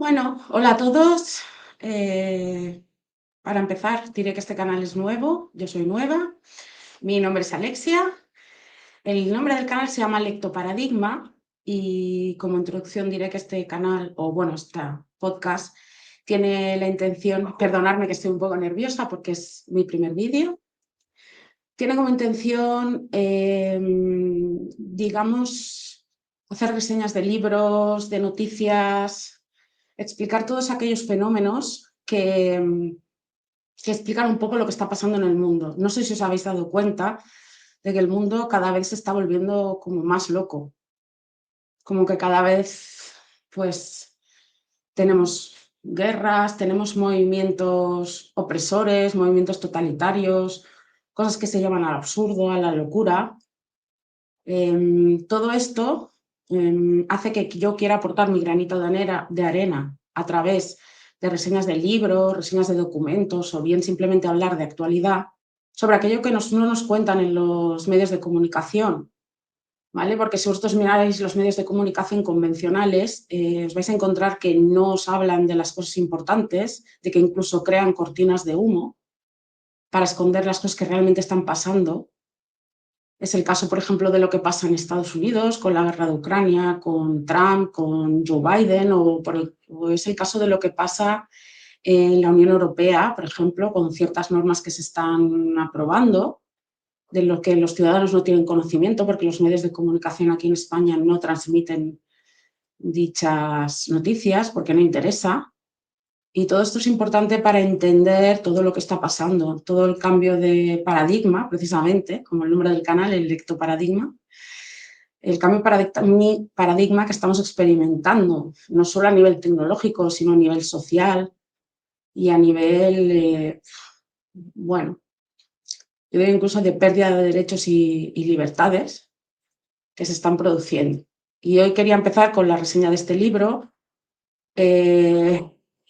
Bueno, hola a todos. Eh, para empezar, diré que este canal es nuevo, yo soy nueva, mi nombre es Alexia, el nombre del canal se llama Lectoparadigma y como introducción diré que este canal, o bueno, este podcast, tiene la intención, perdonadme que estoy un poco nerviosa porque es mi primer vídeo, tiene como intención, digamos, hacer reseñas de libros, de noticias, explicar todos aquellos fenómenos que explican un poco lo que está pasando en el mundo. No sé si os habéis dado cuenta de que el mundo cada vez se está volviendo como más loco, como que cada vez pues tenemos guerras, tenemos movimientos opresores, movimientos totalitarios, cosas que se llevan al absurdo, a la locura. Todo esto hace que yo quiera aportar mi granito de arena a través de reseñas de libros, reseñas de documentos o bien simplemente hablar de actualidad sobre aquello que no nos cuentan en los medios de comunicación, ¿vale? Porque si vosotros miráis los medios de comunicación convencionales, os vais a encontrar que no os hablan de las cosas importantes, de que incluso crean cortinas de humo para esconder las cosas que realmente están pasando. Es el caso, por ejemplo, de lo que pasa en Estados Unidos con la guerra de Ucrania, con Trump, con Joe Biden, o es el caso de lo que pasa en la Unión Europea, por ejemplo, con ciertas normas que se están aprobando, de lo que los ciudadanos no tienen conocimiento porque los medios de comunicación aquí en España no transmiten dichas noticias porque no interesa. Y todo esto es importante para entender todo lo que está pasando, todo el cambio de paradigma, precisamente, como el nombre del canal, el lectoparadigma, el cambio de paradigma que estamos experimentando, no solo a nivel tecnológico, sino a nivel social y a nivel, bueno, yo digo incluso de pérdida de derechos y libertades que se están produciendo. Y hoy quería empezar con la reseña de este libro.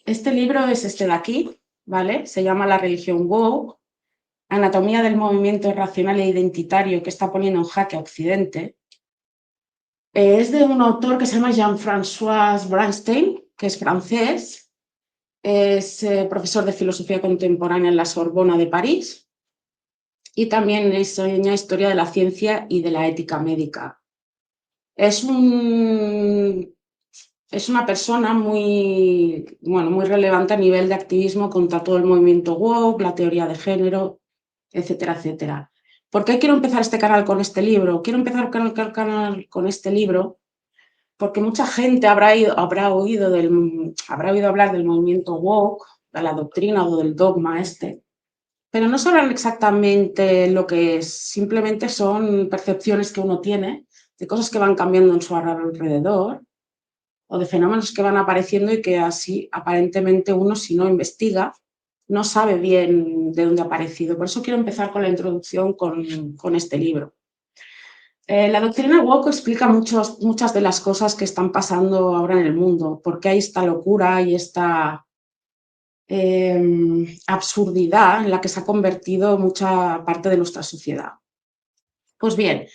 Este libro es este de aquí, ¿vale? Se llama La religión woke, anatomía del movimiento irracional e identitario que está poniendo en jaque a Occidente. Es de un autor que se llama Jean-François Bernstein, que es francés, es profesor de filosofía contemporánea en la Sorbona de París y también enseña historia de la ciencia y de la ética médica. Es una persona muy, bueno, muy relevante a nivel de activismo contra todo el movimiento woke, la teoría de género, etcétera, etcétera. ¿Por qué quiero empezar este canal con este libro? Quiero empezar el canal con este libro porque mucha gente habrá oído hablar del movimiento woke, de la doctrina o del dogma este, pero no sabrán exactamente lo que es, simplemente son percepciones que uno tiene de cosas que van cambiando en su alrededor o de fenómenos que van apareciendo y que así aparentemente uno, si no investiga, no sabe bien de dónde ha aparecido. Por eso quiero empezar con la introducción con este libro. La doctrina woke explica muchas de las cosas que están pasando ahora en el mundo, por qué hay esta locura y esta absurdidad en la que se ha convertido mucha parte de nuestra sociedad. Pues bien,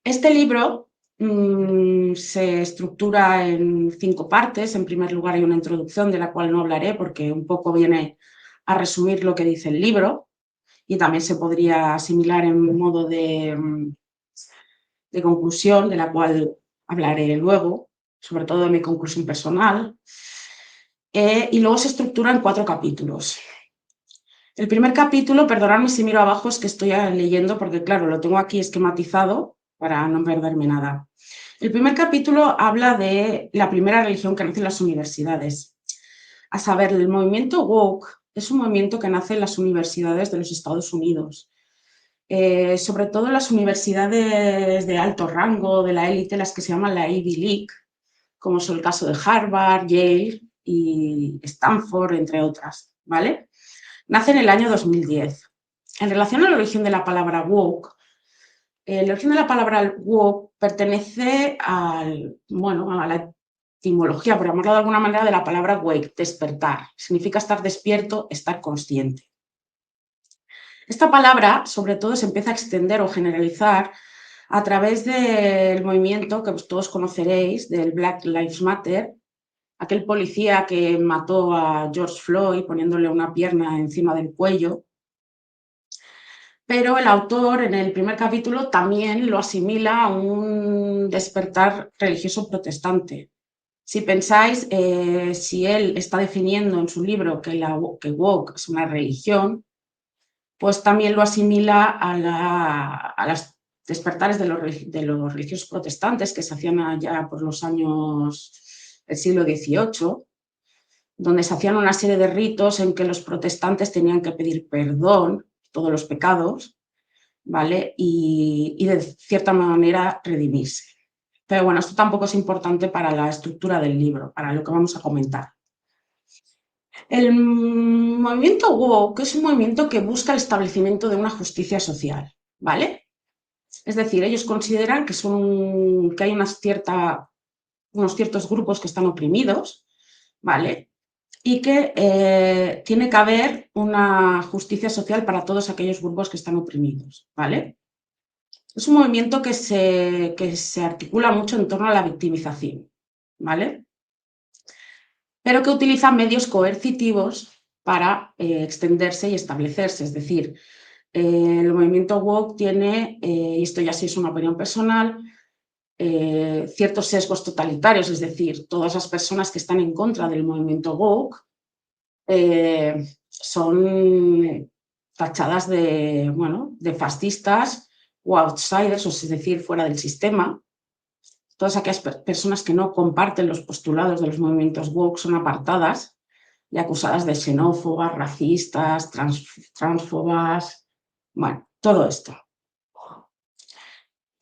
este libro se estructura en 5 partes. En primer lugar, hay una introducción de la cual no hablaré porque un poco viene a resumir lo que dice el libro y también se podría asimilar en modo de conclusión, de la cual hablaré luego, sobre todo de mi conclusión personal. Y luego se estructura en 4 capítulos. El primer capítulo, perdonadme si miro abajo, es que estoy leyendo porque, claro, lo tengo aquí esquematizado para no perderme nada. El primer capítulo habla de la primera religión que nace en las universidades. A saber, el movimiento woke es un movimiento que nace en las universidades de los Estados Unidos. Sobre todo en las universidades de alto rango, de la élite, las que se llaman la Ivy League, como es el caso de Harvard, Yale y Stanford, entre otras, ¿vale? Nace en el año 2010. En relación a la origen de la palabra woke, el origen de la palabra woke pertenece bueno, a la etimología, por llamarlo de alguna manera, de la palabra wake, despertar. Significa estar despierto, estar consciente. Esta palabra, sobre todo, se empieza a extender o generalizar a través del movimiento que todos conoceréis, del Black Lives Matter, aquel policía que mató a George Floyd poniéndole una pierna encima del cuello. Pero el autor en el primer capítulo también lo asimila a un despertar religioso protestante. Si pensáis, si él está definiendo en su libro que woke es una religión, pues también lo asimila a los despertares de los religiosos protestantes que se hacían allá por los años del siglo XVIII, donde se hacían una serie de ritos en que los protestantes tenían que pedir perdón todos los pecados, ¿vale? Y de cierta manera redimirse. Pero bueno, esto tampoco es importante para la estructura del libro, para lo que vamos a comentar. El movimiento woke es un movimiento que busca el establecimiento de una justicia social, ¿vale? Es decir, ellos consideran que hay unos ciertos grupos que están oprimidos, ¿vale? Y que tiene que haber una justicia social para todos aquellos grupos que están oprimidos, ¿vale? Es un movimiento que se articula mucho en torno a la victimización, ¿vale? Pero que utiliza medios coercitivos para extenderse y establecerse. Es decir, el movimiento woke tiene, y esto ya sí es una opinión personal, ciertos sesgos totalitarios, es decir, todas las personas que están en contra del movimiento woke son tachadas de fascistas o outsiders, es decir, fuera del sistema. Todas aquellas personas que no comparten los postulados de los movimientos woke son apartadas y acusadas de xenófobas, racistas, transfobas, bueno, todo esto.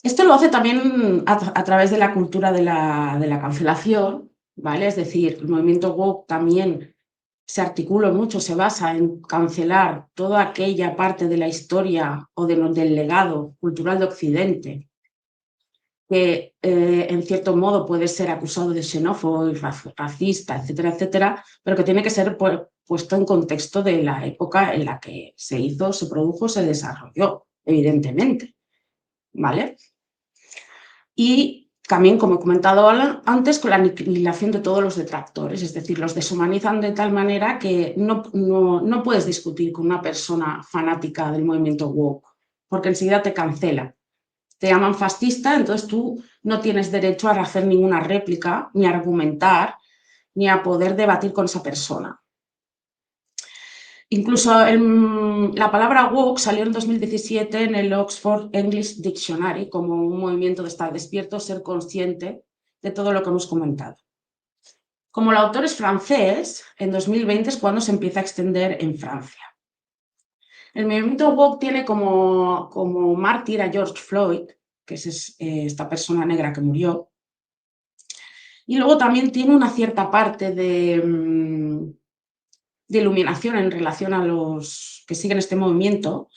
Esto lo hace también a través de la cultura de la cancelación, ¿vale? Es decir, el movimiento woke también se articula mucho, se basa en cancelar toda aquella parte de la historia o del legado cultural de Occidente que en cierto modo puede ser acusado de xenófobo y racista, etcétera, etcétera, pero que tiene que ser puesto en contexto de la época en la que se hizo, se produjo, se desarrolló, evidentemente, ¿vale? Y también, como he comentado antes, con la aniquilación de todos los detractores, es decir, los deshumanizan de tal manera que no puedes discutir con una persona fanática del movimiento woke, porque enseguida te cancela. Te llaman fascista, entonces tú no tienes derecho a hacer ninguna réplica, ni a argumentar, ni a poder debatir con esa persona. Incluso la palabra woke salió en 2017 en el Oxford English Dictionary como un movimiento de estar despierto, ser consciente de todo lo que hemos comentado. Como el autor es francés, en 2020 es cuando se empieza a extender en Francia. El movimiento woke tiene como mártir a George Floyd, que es esta persona negra que murió, y luego también tiene una cierta parte de iluminación en relación a los que siguen este movimiento,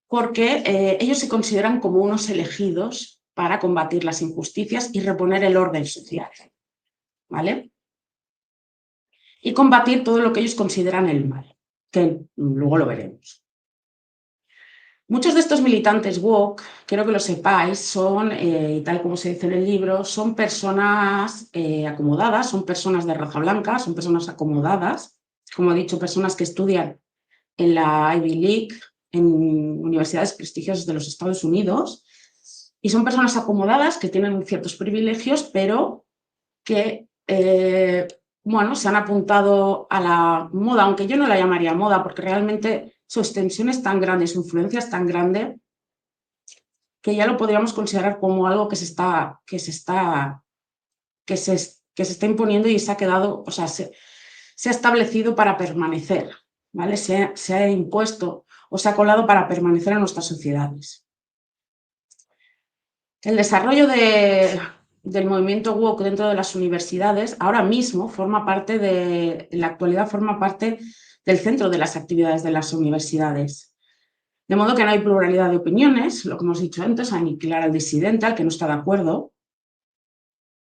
porque ellos se consideran como unos elegidos para combatir las injusticias y reponer el orden social, ¿vale? Y combatir todo lo que ellos consideran el mal, que luego lo veremos. Muchos de estos militantes woke, quiero que lo sepáis, son, y tal como se dice en el libro, son personas acomodadas, son personas de raza blanca, son personas acomodadas, como he dicho, personas que estudian en la Ivy League, en universidades prestigiosas de los Estados Unidos, y son personas acomodadas que tienen ciertos privilegios, pero que, se han apuntado a la moda, aunque yo no la llamaría moda, porque realmente su extensión es tan grande, su influencia es tan grande, que ya lo podríamos considerar como algo que se está imponiendo y se ha quedado, se ha establecido para permanecer, ¿vale? Se ha impuesto o se ha colado para permanecer en nuestras sociedades. El desarrollo del movimiento woke dentro de las universidades ahora mismo en la actualidad forma parte del centro de las actividades de las universidades. De modo que no hay pluralidad de opiniones, lo que hemos dicho antes, aniquilar al disidente, al que no está de acuerdo,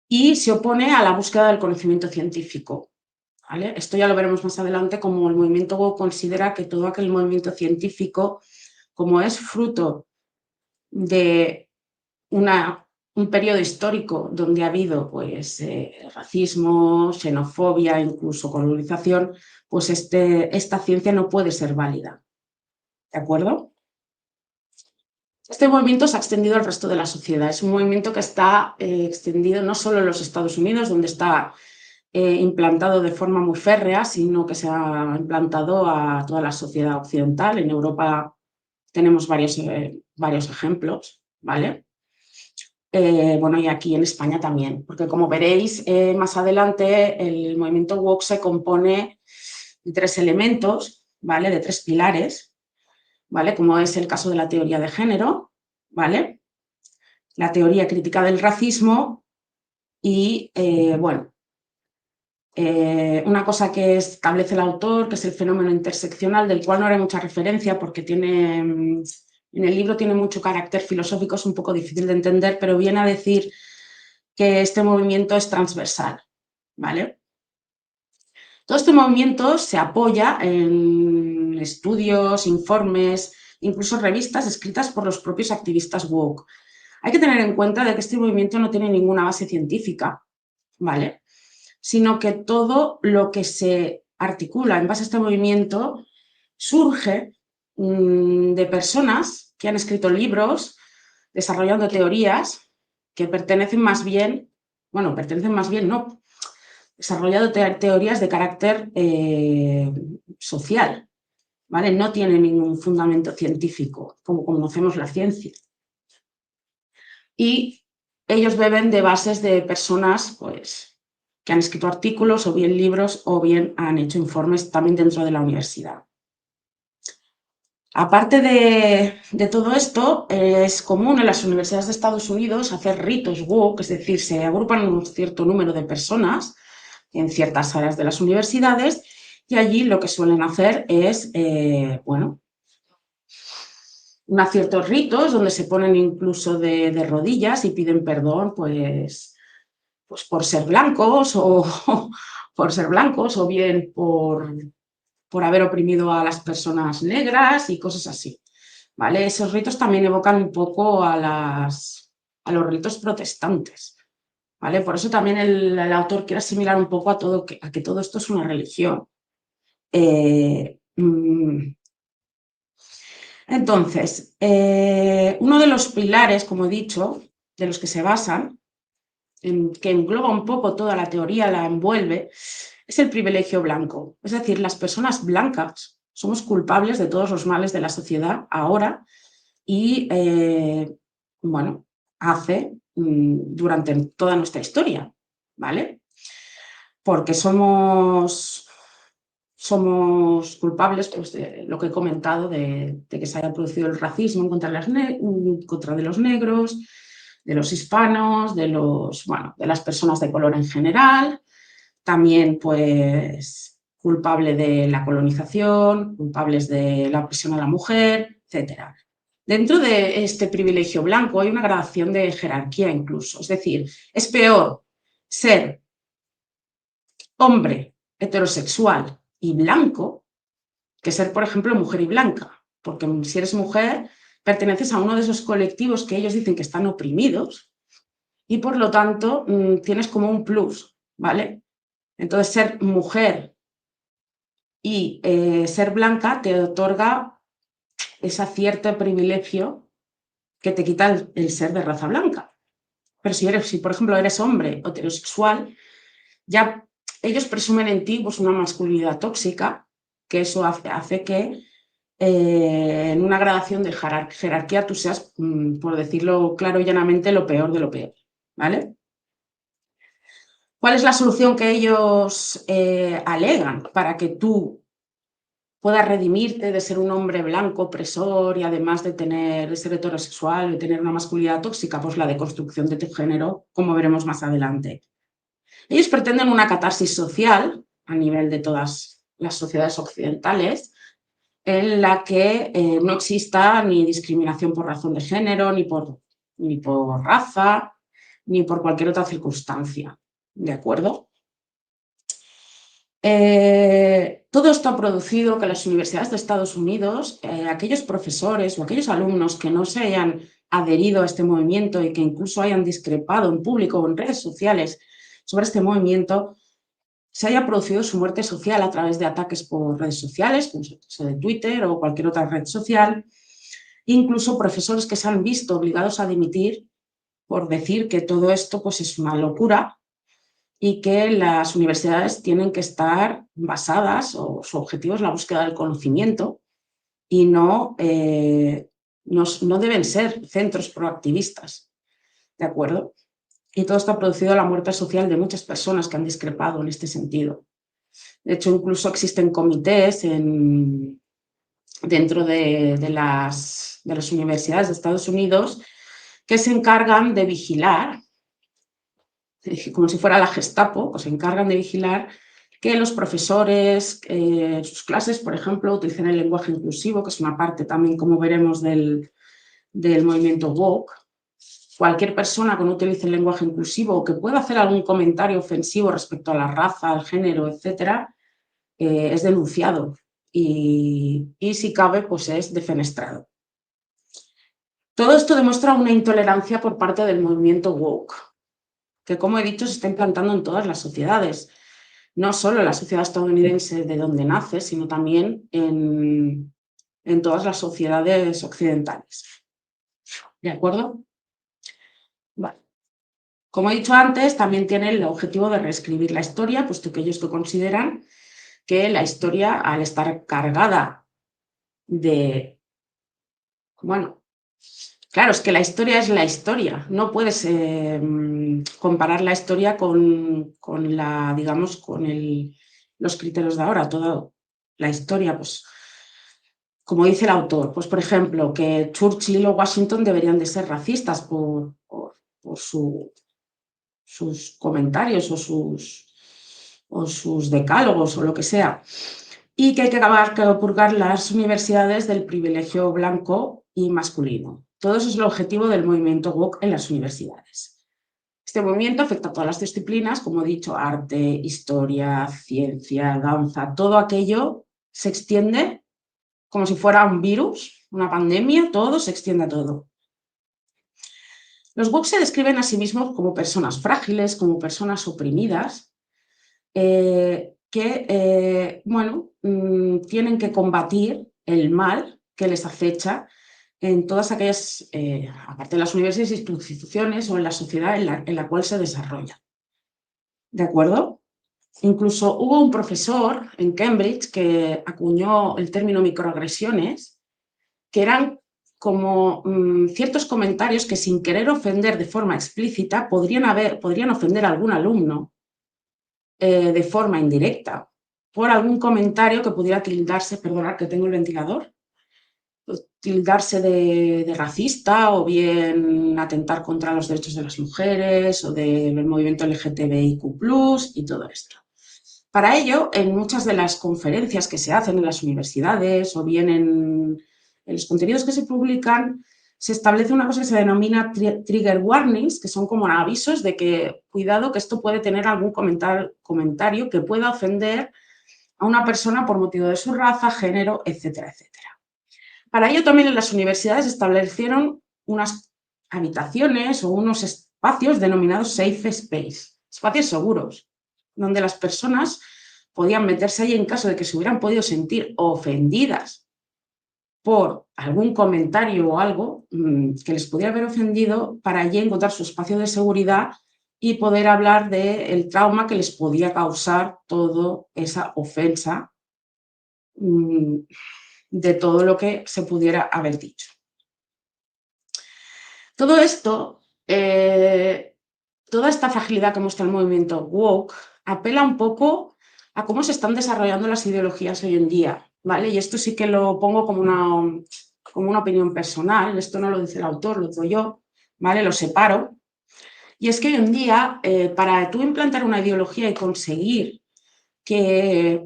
y se opone a la búsqueda del conocimiento científico. ¿Vale? Esto ya lo veremos más adelante, como el movimiento woke considera que todo aquel movimiento científico, como es fruto de una un periodo histórico donde ha habido pues, racismo, xenofobia, incluso colonización, pues esta ciencia no puede ser válida. ¿De acuerdo? Este movimiento se ha extendido al resto de la sociedad. Es un movimiento que está extendido no solo en los Estados Unidos, donde está implantado de forma muy férrea, sino que se ha implantado a toda la sociedad occidental. En Europa tenemos varios ejemplos, ¿vale? Bueno, y aquí en España también, porque como veréis más adelante, el movimiento woke se compone de 3 elementos, ¿vale? De 3 pilares, ¿vale? Como es el caso de la teoría de género, ¿vale? La teoría crítica del racismo y, bueno, una cosa que establece el autor, que es el fenómeno interseccional, del cual no haré mucha referencia porque en el libro tiene mucho carácter filosófico, es un poco difícil de entender, pero viene a decir que este movimiento es transversal, ¿vale? Todo este movimiento se apoya en estudios, informes, incluso revistas escritas por los propios activistas woke. Hay que tener en cuenta de que este movimiento no tiene ninguna base científica, ¿vale? Sino que todo lo que se articula en base a este movimiento surge de personas que han escrito libros desarrollando teorías que pertenecen más bien, bueno, pertenecen más bien, no, desarrollado teorías de carácter social, ¿vale? No tiene ningún fundamento científico, como conocemos la ciencia. Y ellos beben de bases de personas, pues, que han escrito artículos o bien libros o bien han hecho informes también dentro de la universidad. Aparte de todo esto, es común en las universidades de Estados Unidos hacer ritos woke, es decir, se agrupan un cierto número de personas en ciertas áreas de las universidades y allí lo que suelen hacer es, bueno, ciertos ritos donde se ponen incluso de rodillas y piden perdón, pues por ser blancos o por ser blancos o bien por haber oprimido a las personas negras y cosas así, ¿vale? Esos ritos también evocan un poco a los ritos protestantes, ¿vale? Por eso también el autor quiere asimilar un poco a que todo esto es una religión. Entonces, uno de los pilares, como he dicho, de los que se basan, que engloba un poco toda la teoría, la envuelve, es el privilegio blanco. Es decir, las personas blancas somos culpables de todos los males de la sociedad ahora y, bueno, durante toda nuestra historia, ¿vale? Porque somos culpables, pues, de lo que he comentado, de que se haya producido el racismo contra de los negros, de los hispanos, bueno, de las personas de color en general, también pues culpable de la colonización, culpables de la opresión a la mujer, etc. Dentro de este privilegio blanco hay una gradación de jerarquía incluso, es decir, es peor ser hombre heterosexual y blanco que ser, por ejemplo, mujer y blanca, porque si eres mujer perteneces a uno de esos colectivos que ellos dicen que están oprimidos y por lo tanto tienes como un plus, ¿vale? Entonces ser mujer y ser blanca te otorga ese cierto privilegio que te quita el ser de raza blanca. Pero si por ejemplo eres hombre o heterosexual, ya ellos presumen en ti pues, una masculinidad tóxica, que eso hace que en una gradación de jerarquía tú seas, por decirlo claro y llanamente, lo peor de lo peor, ¿vale? ¿Cuál es la solución que ellos alegan para que tú puedas redimirte de ser un hombre blanco, opresor y además de ser heterosexual, de tener una masculinidad tóxica? Pues la deconstrucción de tu género, como veremos más adelante. Ellos pretenden una catarsis social a nivel de todas las sociedades occidentales en la que no exista ni discriminación por razón de género, ni por raza, ni por cualquier otra circunstancia. ¿De acuerdo? Todo esto ha producido que las universidades de Estados Unidos, aquellos profesores o aquellos alumnos que no se hayan adherido a este movimiento y que incluso hayan discrepado en público o en redes sociales sobre este movimiento, se haya producido su muerte social a través de ataques por redes sociales, como el caso de Twitter o cualquier otra red social, incluso profesores que se han visto obligados a dimitir por decir que todo esto pues, es una locura y que las universidades tienen que estar basadas, o su objetivo es la búsqueda del conocimiento y no deben ser centros proactivistas, ¿de acuerdo? Y todo esto ha producido la muerte social de muchas personas que han discrepado en este sentido. De hecho, incluso existen comités dentro de las universidades de Estados Unidos que se encargan de vigilar, como si fuera la Gestapo, pues se encargan de vigilar que los profesores en sus clases, por ejemplo, utilicen el lenguaje inclusivo, que es una parte también, como veremos, del movimiento woke. Cualquier persona que no utilice el lenguaje inclusivo o que pueda hacer algún comentario ofensivo respecto a la raza, al género, etcétera, es denunciado y si cabe, pues es defenestrado. Todo esto demuestra una intolerancia por parte del movimiento woke, que, como he dicho, se está implantando en todas las sociedades, no solo en la sociedad estadounidense de donde nace, sino también en todas las sociedades occidentales. ¿De acuerdo? Vale. Como he dicho antes, también tiene el objetivo de reescribir la historia, puesto que ellos consideran que la historia, al estar cargada de... Bueno, claro, es que la historia es la historia. No puedes comparar la historia con los criterios de ahora. Toda la historia, pues, como dice el autor, pues, por ejemplo, que Churchill o Washington deberían de ser racistas por sus comentarios o sus decálogos o lo que sea, y que hay que acabar que purgar las universidades del privilegio blanco y masculino. Todo eso es el objetivo del movimiento woke en las universidades. Este movimiento afecta a todas las disciplinas, como he dicho, arte, historia, ciencia, danza, todo aquello se extiende como si fuera un virus, una pandemia, todo se extiende a todo. Los woke se describen a sí mismos como personas frágiles, como personas oprimidas, que tienen que combatir el mal que les acecha en todas aquellas, aparte de las universidades, instituciones o en la sociedad en la cual se desarrolla. ¿De acuerdo? Incluso hubo un profesor en Cambridge que acuñó el término microagresiones, que eran como ciertos comentarios que, sin querer ofender de forma explícita, podrían ofender a algún alumno de forma indirecta por algún comentario que pudiera tildarse, perdonad que tengo el ventilador, tildarse de racista o bien atentar contra los derechos de las mujeres o del movimiento LGTBIQ+, y todo esto. Para ello, en muchas de las conferencias que se hacen en las universidades o bien en los contenidos que se publican, se establece una cosa que se denomina trigger warnings, que son como avisos de que, cuidado, que esto puede tener algún comentario que pueda ofender a una persona por motivo de su raza, género, etcétera, etcétera. Para ello, también en las universidades establecieron unas habitaciones o unos espacios denominados safe space, espacios seguros, donde las personas podían meterse allí en caso de que se hubieran podido sentir ofendidas por algún comentario o algo que les pudiera haber ofendido, para allí encontrar su espacio de seguridad y poder hablar del trauma que les podía causar toda esa ofensa, de todo lo que se pudiera haber dicho. Todo esto, toda esta fragilidad que muestra el movimiento woke, apela un poco a cómo se están desarrollando las ideologías hoy en día, ¿vale? Y esto sí que lo pongo como una opinión personal, esto no lo dice el autor, lo digo yo, ¿vale? Lo separo. Y es que hoy en día, para tú implantar una ideología y conseguir que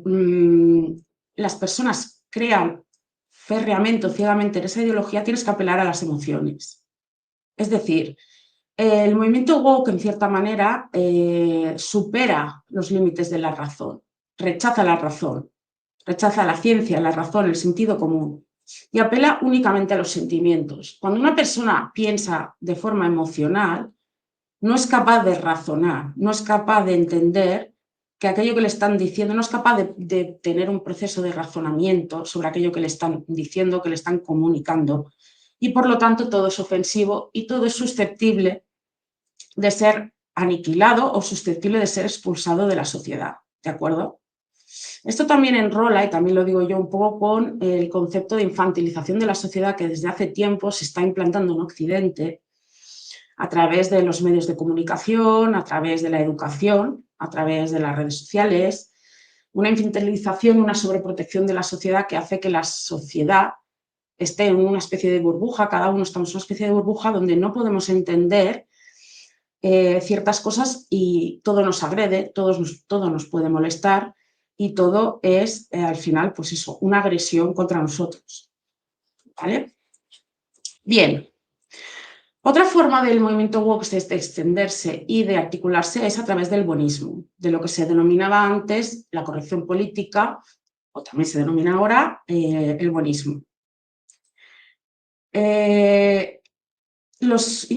las personas crean férreamente o ciegamente en esa ideología, tienes que apelar a las emociones. Es decir, el movimiento woke, en cierta manera, supera los límites de la razón, rechaza la ciencia, la razón, el sentido común. y apela únicamente a los sentimientos. Cuando una persona piensa de forma emocional, no es capaz de razonar, no es capaz de entender que aquello que le están diciendo, no es capaz de tener un proceso de razonamiento sobre aquello que le están diciendo, que le están comunicando, y por lo tanto todo es ofensivo y todo es susceptible de ser aniquilado o susceptible de ser expulsado de la sociedad, ¿de acuerdo? Esto también enrola, y también lo digo yo un poco, con el concepto de infantilización de la sociedad que desde hace tiempo se está implantando en Occidente a través de los medios de comunicación, a través de la educación, a través de las redes sociales, una infantilización, una sobreprotección de la sociedad que hace que la sociedad esté en una especie de burbuja, cada uno estamos en una especie de burbuja donde no podemos entender ciertas cosas y todo nos agrede, todo nos puede molestar y todo es, al final, pues eso, una agresión contra nosotros. ¿Vale? Bien. Otra forma del movimiento woke de extenderse y de articularse es a través del bonismo, de lo que se denominaba antes la corrección política, o también se denomina ahora el bonismo. Los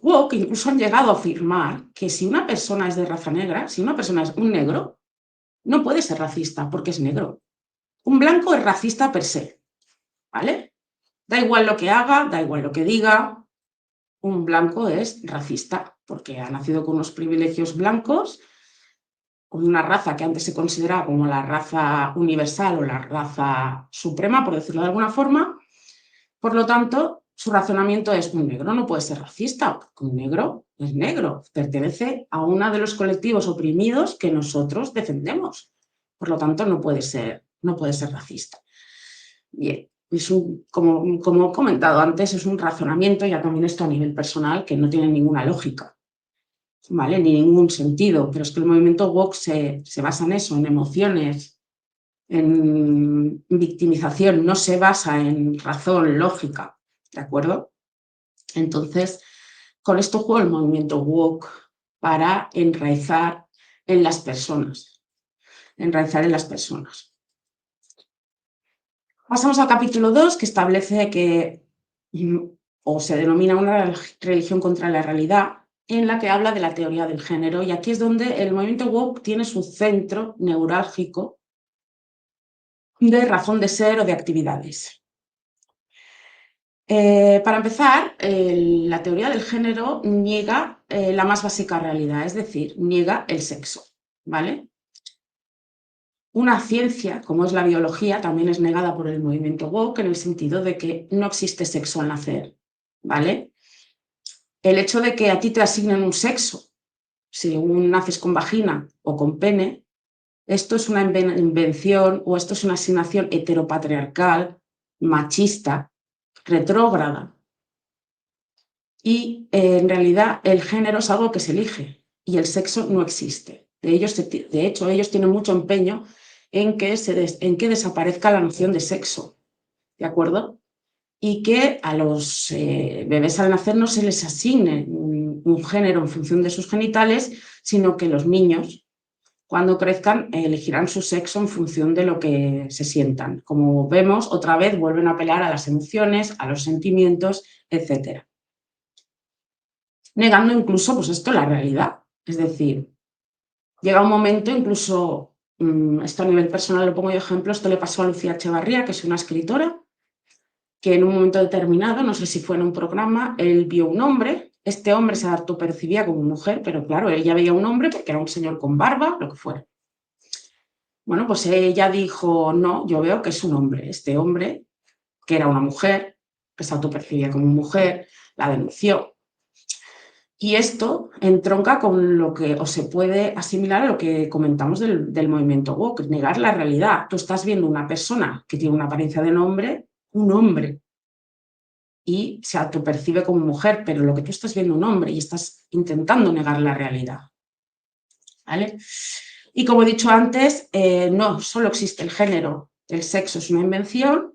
woke incluso han llegado a afirmar que si una persona es de raza negra, si una persona es un negro, no puede ser racista porque es negro. Un blanco es racista per se, ¿vale? Da igual lo que haga, da igual lo que diga, un blanco es racista porque ha nacido con unos privilegios blancos, con una raza que antes se consideraba como la raza universal o la raza suprema, por decirlo de alguna forma. Por lo tanto, su razonamiento es: un negro no puede ser racista, porque un negro es negro, pertenece a uno de los colectivos oprimidos que nosotros defendemos. Por lo tanto, no puede ser racista. Bien, como he comentado antes, es un razonamiento, ya también esto a nivel personal, que no tiene ninguna lógica, ¿vale? Ni ningún sentido, pero es que el movimiento woke se basa en eso, en emociones, en victimización, no se basa en razón, lógica, ¿de acuerdo? Entonces, con esto juega el movimiento woke para enraizar en las personas, Pasamos al capítulo 2, que establece que, o se denomina una religión contra la realidad, en la que habla de la teoría del género, y aquí es donde el movimiento woke tiene su centro neurálgico de razón de ser o de actividades. Para empezar, la teoría del género niega la más básica realidad, es decir, niega el sexo, ¿vale? Una ciencia, como es la biología, también es negada por el movimiento woke en el sentido de que no existe sexo al nacer, ¿vale? El hecho de que a ti te asignen un sexo, si naces con vagina o con pene, esto es una invención o esto es una asignación heteropatriarcal, machista, retrógrada. Y en realidad el género es algo que se elige y el sexo no existe. De hecho, ellos tienen mucho empeño en que desaparezca la noción de sexo, ¿de acuerdo? Y que a los bebés al nacer no se les asigne un género en función de sus genitales, sino que los niños, cuando crezcan, elegirán su sexo en función de lo que se sientan. Como vemos, otra vez vuelven a apelar a las emociones, a los sentimientos, etcétera. Negando incluso, pues esto, la realidad. Es decir, llega un momento, incluso, esto a nivel personal lo pongo de ejemplo, esto le pasó a Lucía Echevarría, que es una escritora, que en un momento determinado, no sé si fue en un programa, él vio un hombre, este hombre se autopercibía como mujer, pero claro, ella veía un hombre porque era un señor con barba, lo que fuera. Bueno, pues ella dijo: no, yo veo que es un hombre. Este hombre, que era una mujer, que se autopercibía como mujer, la denunció. Y esto entronca con lo que, o se puede asimilar a lo que comentamos del movimiento woke, negar la realidad. Tú estás viendo una persona que tiene una apariencia de un hombre, y se autopercibe como mujer, pero lo que tú estás viendo un hombre y estás intentando negar la realidad, ¿vale? Y como he dicho antes, no solo existe el género, el sexo es una invención,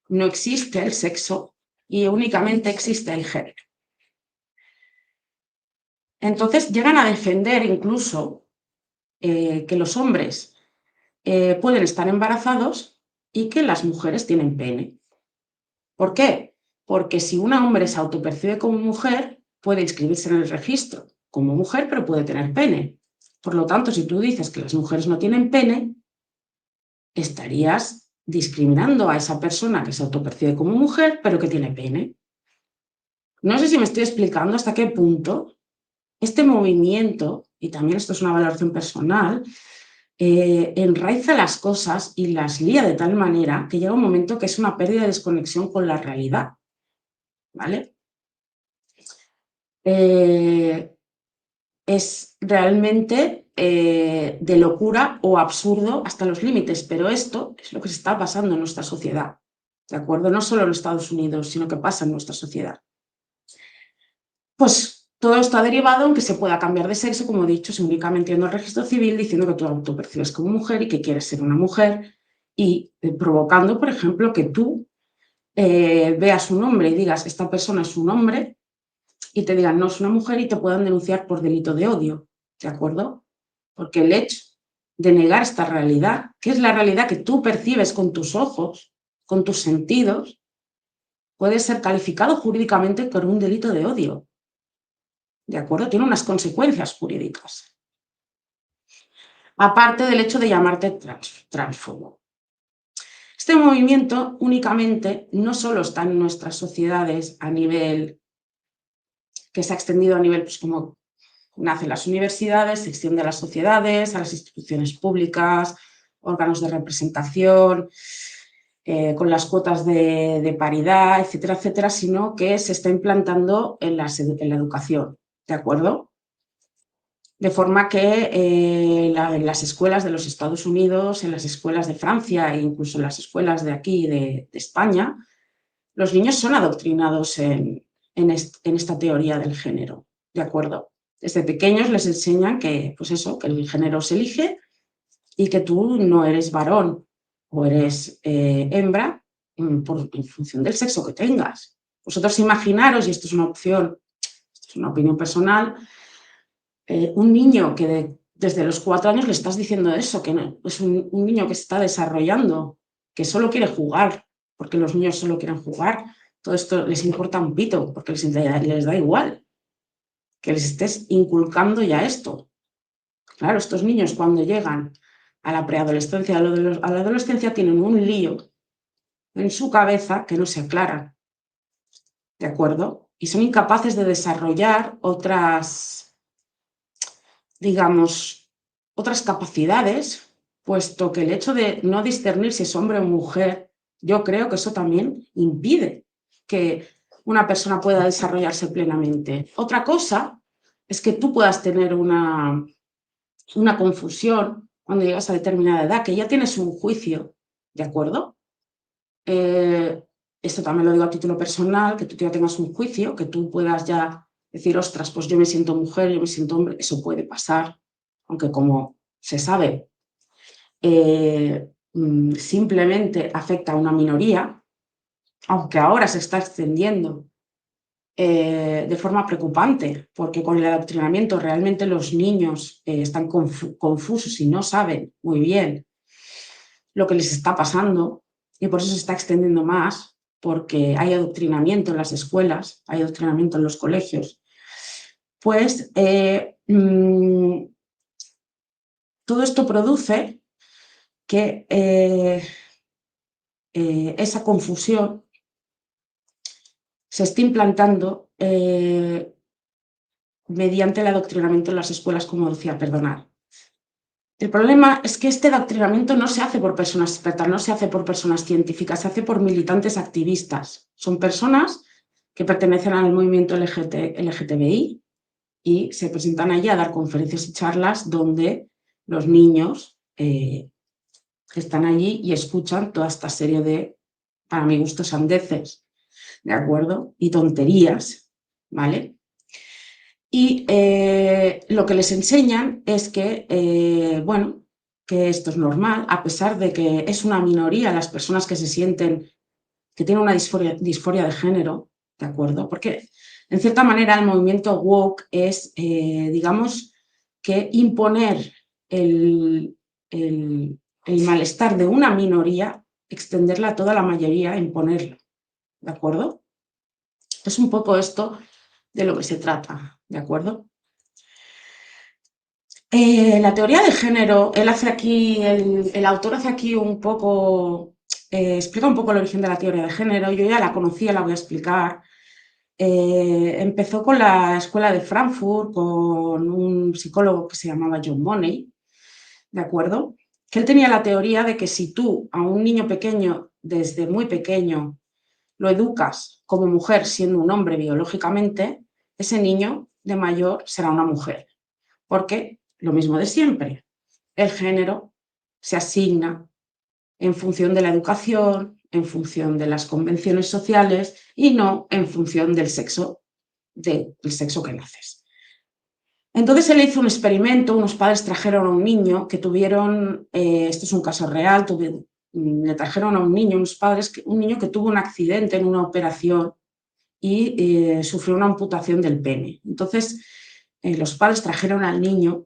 no existe el sexo y únicamente existe el género. Entonces llegan a defender incluso que los hombres pueden estar embarazados y que las mujeres tienen pene. ¿Por qué? Porque si un hombre se autopercibe como mujer, puede inscribirse en el registro como mujer, pero puede tener pene. Por lo tanto, si tú dices que las mujeres no tienen pene, estarías discriminando a esa persona que se autopercibe como mujer, pero que tiene pene. No sé si me estoy explicando hasta qué punto este movimiento, y también esto es una valoración personal, enraiza las cosas y las lía de tal manera que llega un momento que es una pérdida de desconexión con la realidad, ¿vale? Es realmente de locura o absurdo hasta los límites, pero esto es lo que se está pasando en nuestra sociedad, ¿de acuerdo? No solo en Estados Unidos, sino que pasa en nuestra sociedad. Pues todo esto ha derivado en que se pueda cambiar de sexo, como he dicho, simbólicamente yendo al registro civil diciendo que tú autopercibes como mujer y que quieres ser una mujer y provocando, por ejemplo, que tú veas un hombre y digas, esta persona es un hombre, y te digan, no es una mujer y te puedan denunciar por delito de odio, ¿de acuerdo? Porque el hecho de negar esta realidad, que es la realidad que tú percibes con tus ojos, con tus sentidos, puede ser calificado jurídicamente por un delito de odio, ¿de acuerdo? Tiene unas consecuencias jurídicas. Aparte del hecho de llamarte transfobo. Este movimiento únicamente no solo está en nuestras sociedades a nivel, que se ha extendido a nivel, pues como nacen las universidades, se extiende a las sociedades, a las instituciones públicas, órganos de representación, con las cuotas de paridad, etcétera, etcétera, sino que se está implantando en la educación, ¿de acuerdo? De forma que en las escuelas de los Estados Unidos, en las escuelas de Francia e incluso en las escuelas de aquí, de España, los niños son adoctrinados en esta teoría del género, ¿de acuerdo? Desde pequeños les enseñan que, pues eso, que el género se elige y que tú no eres varón o eres hembra en función del sexo que tengas. Vosotros imaginaros, y esto es una opción, esto es una opinión personal, un niño que desde los 4 años le estás diciendo eso, que no, es un niño que se está desarrollando, que solo quiere jugar, porque los niños solo quieren jugar. Todo esto les importa un pito, porque les da igual que les estés inculcando ya esto. Claro, estos niños cuando llegan a la preadolescencia, a la adolescencia, tienen un lío en su cabeza que no se aclara, ¿de acuerdo? Y son incapaces de desarrollar otras, digamos, otras capacidades, puesto que el hecho de no discernir si es hombre o mujer, yo creo que eso también impide que una persona pueda desarrollarse plenamente. Otra cosa es que tú puedas tener una confusión cuando llegas a determinada edad, que ya tienes un juicio, ¿de acuerdo? Esto también lo digo a título personal, que tú ya tengas un juicio, que tú puedas ya decir, ostras, pues yo me siento mujer, yo me siento hombre, eso puede pasar, aunque como se sabe, simplemente afecta a una minoría, aunque ahora se está extendiendo de forma preocupante, porque con el adoctrinamiento realmente los niños están confusos y no saben muy bien lo que les está pasando y por eso se está extendiendo más, porque hay adoctrinamiento en las escuelas, hay adoctrinamiento en los colegios. Pues todo esto produce que esa confusión se esté implantando mediante el adoctrinamiento en las escuelas, como decía, perdonar. El problema es que este adoctrinamiento no se hace por personas expertas, no se hace por personas científicas, se hace por militantes activistas. Son personas que pertenecen al movimiento LGTBI y se presentan allí a dar conferencias y charlas donde los niños están allí y escuchan toda esta serie de, para mi gusto, sandeces, ¿de acuerdo? Y tonterías, ¿vale? Y lo que les enseñan es que, bueno, que esto es normal, a pesar de que es una minoría las personas que se sienten, que tienen una disforia de género, ¿de acuerdo? Porque, en cierta manera, el movimiento woke es, digamos, que imponer el, el malestar de una minoría, extenderla a toda la mayoría, imponerlo, ¿de acuerdo? Es un poco esto de lo que se trata, ¿de acuerdo? La teoría de género, él hace aquí, el autor hace aquí un poco, explica un poco el origen de la teoría de género. Yo ya la conocía, la voy a explicar. Empezó con la escuela de Frankfurt, con un psicólogo que se llamaba John Money, ¿de acuerdo? Que él tenía la teoría de que si tú a un niño pequeño, desde muy pequeño, lo educas como mujer siendo un hombre biológicamente, ese niño de mayor será una mujer. Porque lo mismo de siempre, el género se asigna en función de la educación, en función de las convenciones sociales y no en función del sexo que naces. Entonces él hizo un experimento, unos padres trajeron a un niño que tuvieron, esto es un caso real, le trajeron a un niño, unos padres, un niño que tuvo un accidente en una operación y sufrió una amputación del pene. Entonces los padres trajeron al niño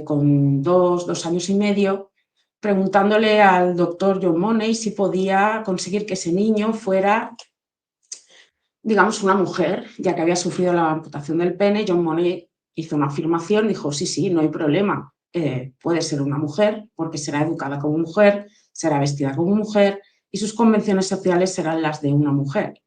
con 2 años y medio, preguntándole al doctor John Money si podía conseguir que ese niño fuera, digamos, una mujer, ya que había sufrido la amputación del pene. John Money hizo una afirmación, dijo, sí, sí, no hay problema, puede ser una mujer porque será educada como mujer, será vestida como mujer y sus convenciones sociales serán las de una mujer.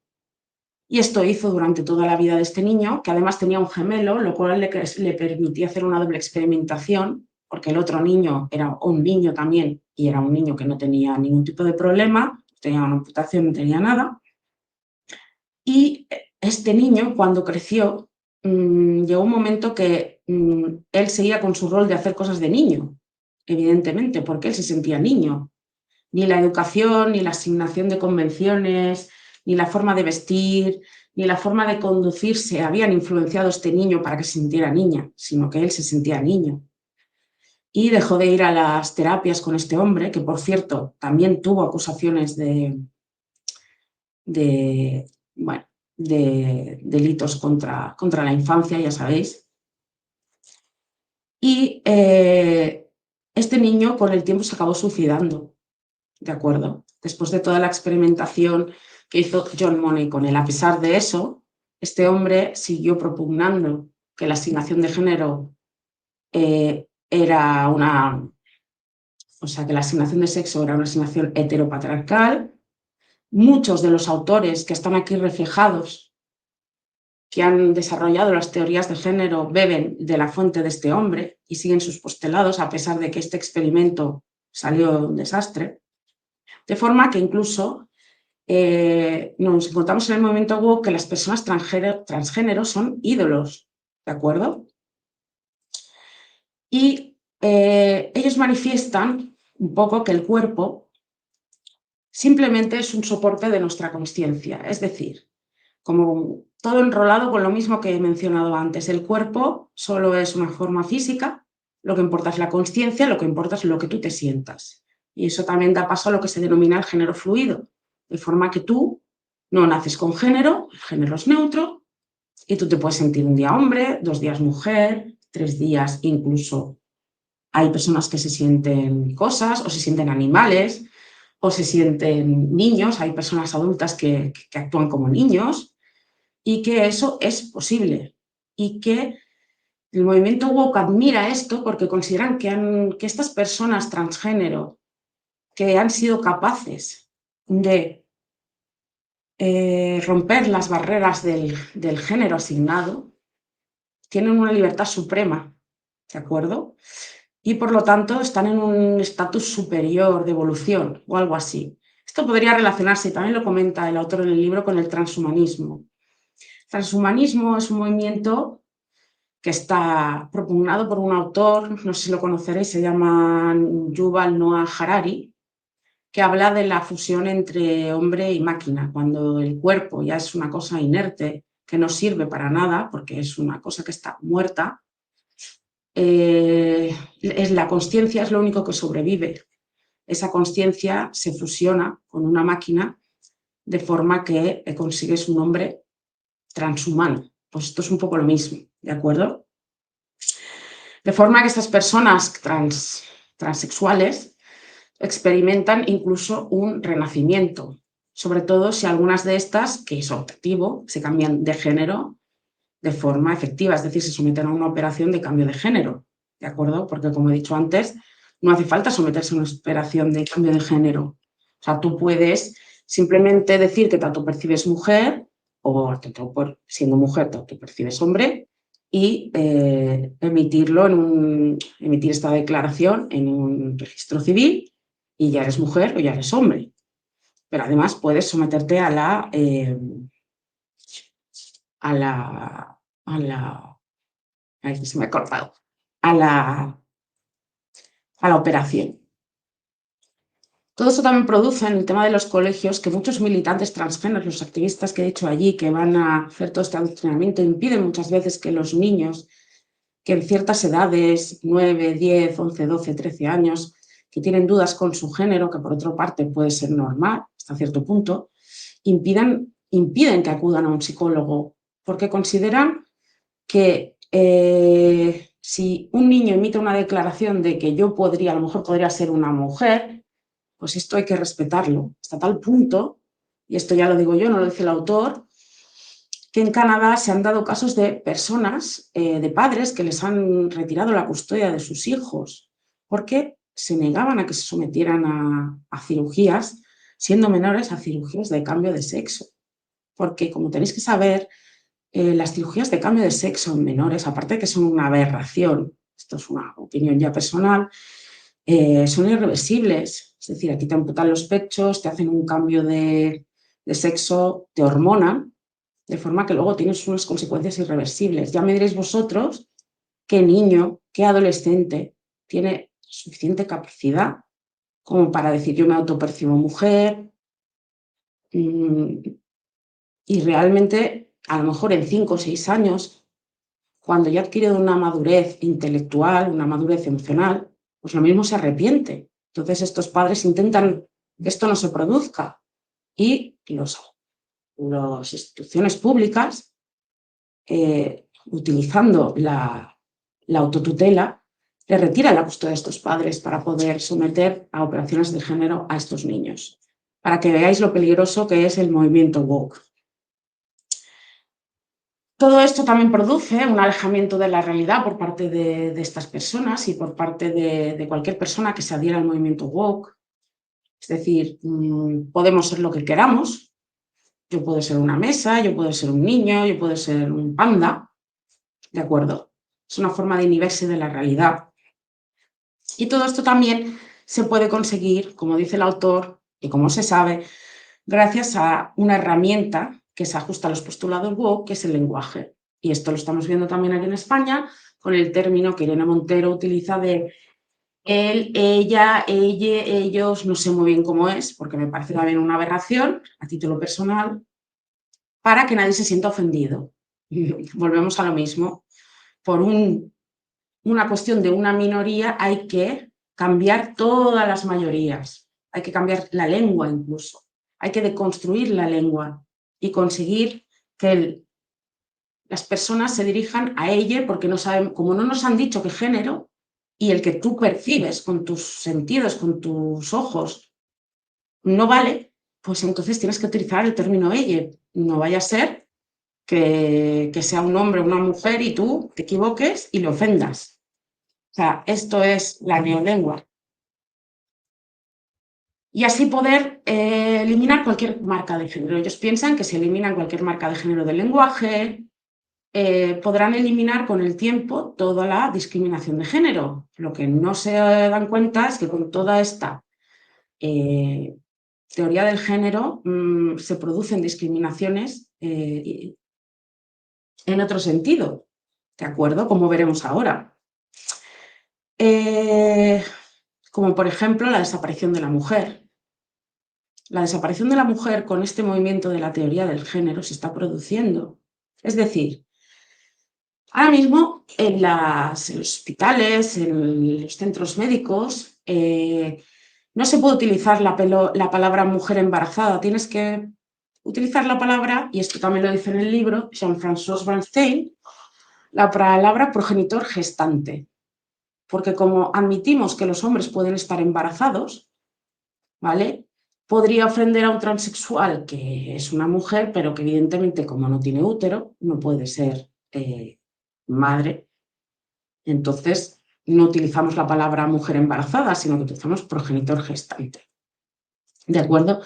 Y esto hizo durante toda la vida de este niño, que además tenía un gemelo, lo cual le permitía hacer una doble experimentación, porque el otro niño era un niño también y era un niño que no tenía ningún tipo de problema, tenía una amputación, no tenía nada. Y este niño, cuando creció, llegó un momento que él seguía con su rol de hacer cosas de niño, evidentemente, porque él se sentía niño. Ni la educación, ni la asignación de convenciones, ni la forma de vestir, ni la forma de conducirse habían influenciado a este niño para que se sintiera niña, sino que él se sentía niño. Y dejó de ir a las terapias con este hombre, que por cierto también tuvo acusaciones de, bueno, de delitos contra la infancia, ya sabéis. Y este niño con el tiempo se acabó suicidando, ¿de acuerdo? Después de toda la experimentación que hizo John Money con él. A pesar de eso, este hombre siguió propugnando que la asignación de género era una, o sea, que la asignación de sexo era una asignación heteropatriarcal. Muchos de los autores que están aquí reflejados, que han desarrollado las teorías de género, beben de la fuente de este hombre y siguen sus postulados, a pesar de que este experimento salió un desastre. De forma que incluso nos encontramos en el movimiento woke que las personas transgénero son ídolos, ¿de acuerdo? Y ellos manifiestan un poco que el cuerpo simplemente es un soporte de nuestra consciencia, es decir, como todo enrolado con lo mismo que he mencionado antes, el cuerpo solo es una forma física, lo que importa es la consciencia, lo que importa es lo que tú te sientas. Y eso también da paso a lo que se denomina el género fluido, de forma que tú no naces con género, el género es neutro, y tú te puedes sentir un día hombre, 2 días mujer, 3 días incluso. Hay personas que se sienten cosas o se sienten animales o se sienten niños, hay personas adultas que actúan como niños y que eso es posible y que el movimiento woke admira esto porque consideran que estas personas transgénero que han sido capaces de romper las barreras del género asignado, tienen una libertad suprema, ¿de acuerdo? Y por lo tanto están en un estatus superior de evolución o algo así. Esto podría relacionarse, y también lo comenta el autor en el libro, con el transhumanismo. El transhumanismo es un movimiento que está propugnado por un autor, no sé si lo conoceréis, se llama Yuval Noah Harari, que habla de la fusión entre hombre y máquina, cuando el cuerpo ya es una cosa inerte, que no sirve para nada, porque es una cosa que está muerta, es la consciencia es lo único que sobrevive. Esa consciencia se fusiona con una máquina de forma que consigues un hombre transhumano. Pues esto es un poco lo mismo, ¿de acuerdo? De forma que estas personas transexuales experimentan incluso un renacimiento. sobre todo si algunas de estas, que es objetivo, se cambian de género de forma efectiva, es decir, se someten a una operación de cambio de género, ¿de acuerdo? Porque, como he dicho antes, no hace falta someterse a una operación de cambio de género. O sea, tú puedes simplemente decir que te autopercibes mujer o siendo mujer te autopercibes hombre y emitir esta declaración en un registro civil y ya eres mujer o ya eres hombre. Pero además puedes someterte a la ahí se me ha cortado, a la operación. Todo esto también produce en el tema de los colegios que muchos militantes transgéneros, los activistas que he dicho allí, que van a hacer todo este adoctrinamiento, impiden muchas veces que los niños, que en ciertas edades, 9, 10, 11, 12, 13 años, que tienen dudas con su género, que por otra parte puede ser normal hasta cierto punto, impiden que acudan a un psicólogo, porque consideran que si un niño emite una declaración de que yo a lo mejor podría ser una mujer, pues esto hay que respetarlo hasta tal punto, y esto ya lo digo yo, no lo dice el autor, que en Canadá se han dado casos de personas, de padres que les han retirado la custodia de sus hijos porque se negaban a que se sometieran a cirugías, siendo menores, a cirugías de cambio de sexo. Porque, como tenéis que saber, las cirugías de cambio de sexo en menores, aparte de que son una aberración, esto es una opinión ya personal, son irreversibles. Es decir, aquí te amputan los pechos, te hacen un cambio de sexo, te hormonan, de forma que luego tienes unas consecuencias irreversibles. Ya me diréis vosotros qué niño, qué adolescente tiene suficiente capacidad como para decir yo me autopercibo mujer y realmente a lo mejor en 5 o 6 años, cuando ya ha adquirido una madurez intelectual, una madurez emocional, pues lo mismo se arrepiente. Entonces estos padres intentan que esto no se produzca y las instituciones públicas, utilizando la autotutela, le retiran la custodia a estos padres para poder someter a operaciones de género a estos niños, para que veáis lo peligroso que es el movimiento woke. Todo esto también produce un alejamiento de la realidad por parte de estas personas y por parte de cualquier persona que se adhiera al movimiento woke. Es decir, podemos ser lo que queramos. Yo puedo ser una mesa, yo puedo ser un niño, yo puedo ser un panda, ¿de acuerdo? Es una forma de inhibirse de la realidad. Y todo esto también se puede conseguir, como dice el autor, y como se sabe, gracias a una herramienta que se ajusta a los postulados woke, que es el lenguaje. Y esto lo estamos viendo también aquí en España con el término que Irene Montero utiliza de él, ella, ellos, no sé muy bien cómo es, porque me parece también una aberración a título personal, para que nadie se sienta ofendido. Volvemos a lo mismo. Por una cuestión de una minoría hay que cambiar todas las mayorías, hay que cambiar la lengua incluso, hay que deconstruir la lengua y conseguir que las personas se dirijan a ella porque no saben, como no nos han dicho qué género y el que tú percibes con tus sentidos, con tus ojos, no vale, pues entonces tienes que utilizar el término ella. No vaya a ser que sea un hombre o una mujer y tú te equivoques y le ofendas. O sea, esto es la neolengua. Y así poder eliminar cualquier marca de género. Ellos piensan que si eliminan cualquier marca de género del lenguaje, podrán eliminar con el tiempo toda la discriminación de género. Lo que no se dan cuenta es que con toda esta teoría del género se producen discriminaciones en otro sentido, ¿de acuerdo? Como veremos ahora. Como por ejemplo la desaparición de la mujer. La desaparición de la mujer con este movimiento de la teoría del género se está produciendo. Es decir, ahora mismo en los hospitales, en los centros médicos, no se puede utilizar la palabra mujer embarazada. Tienes que utilizar la palabra, y esto también lo dice en el libro, Jean-François Bernstein, la palabra progenitor gestante. Porque como admitimos que los hombres pueden estar embarazados, ¿vale? podría ofender a un transexual que es una mujer, pero que evidentemente como no tiene útero, no puede ser madre. Entonces no utilizamos la palabra mujer embarazada, sino que utilizamos progenitor gestante. ¿De acuerdo?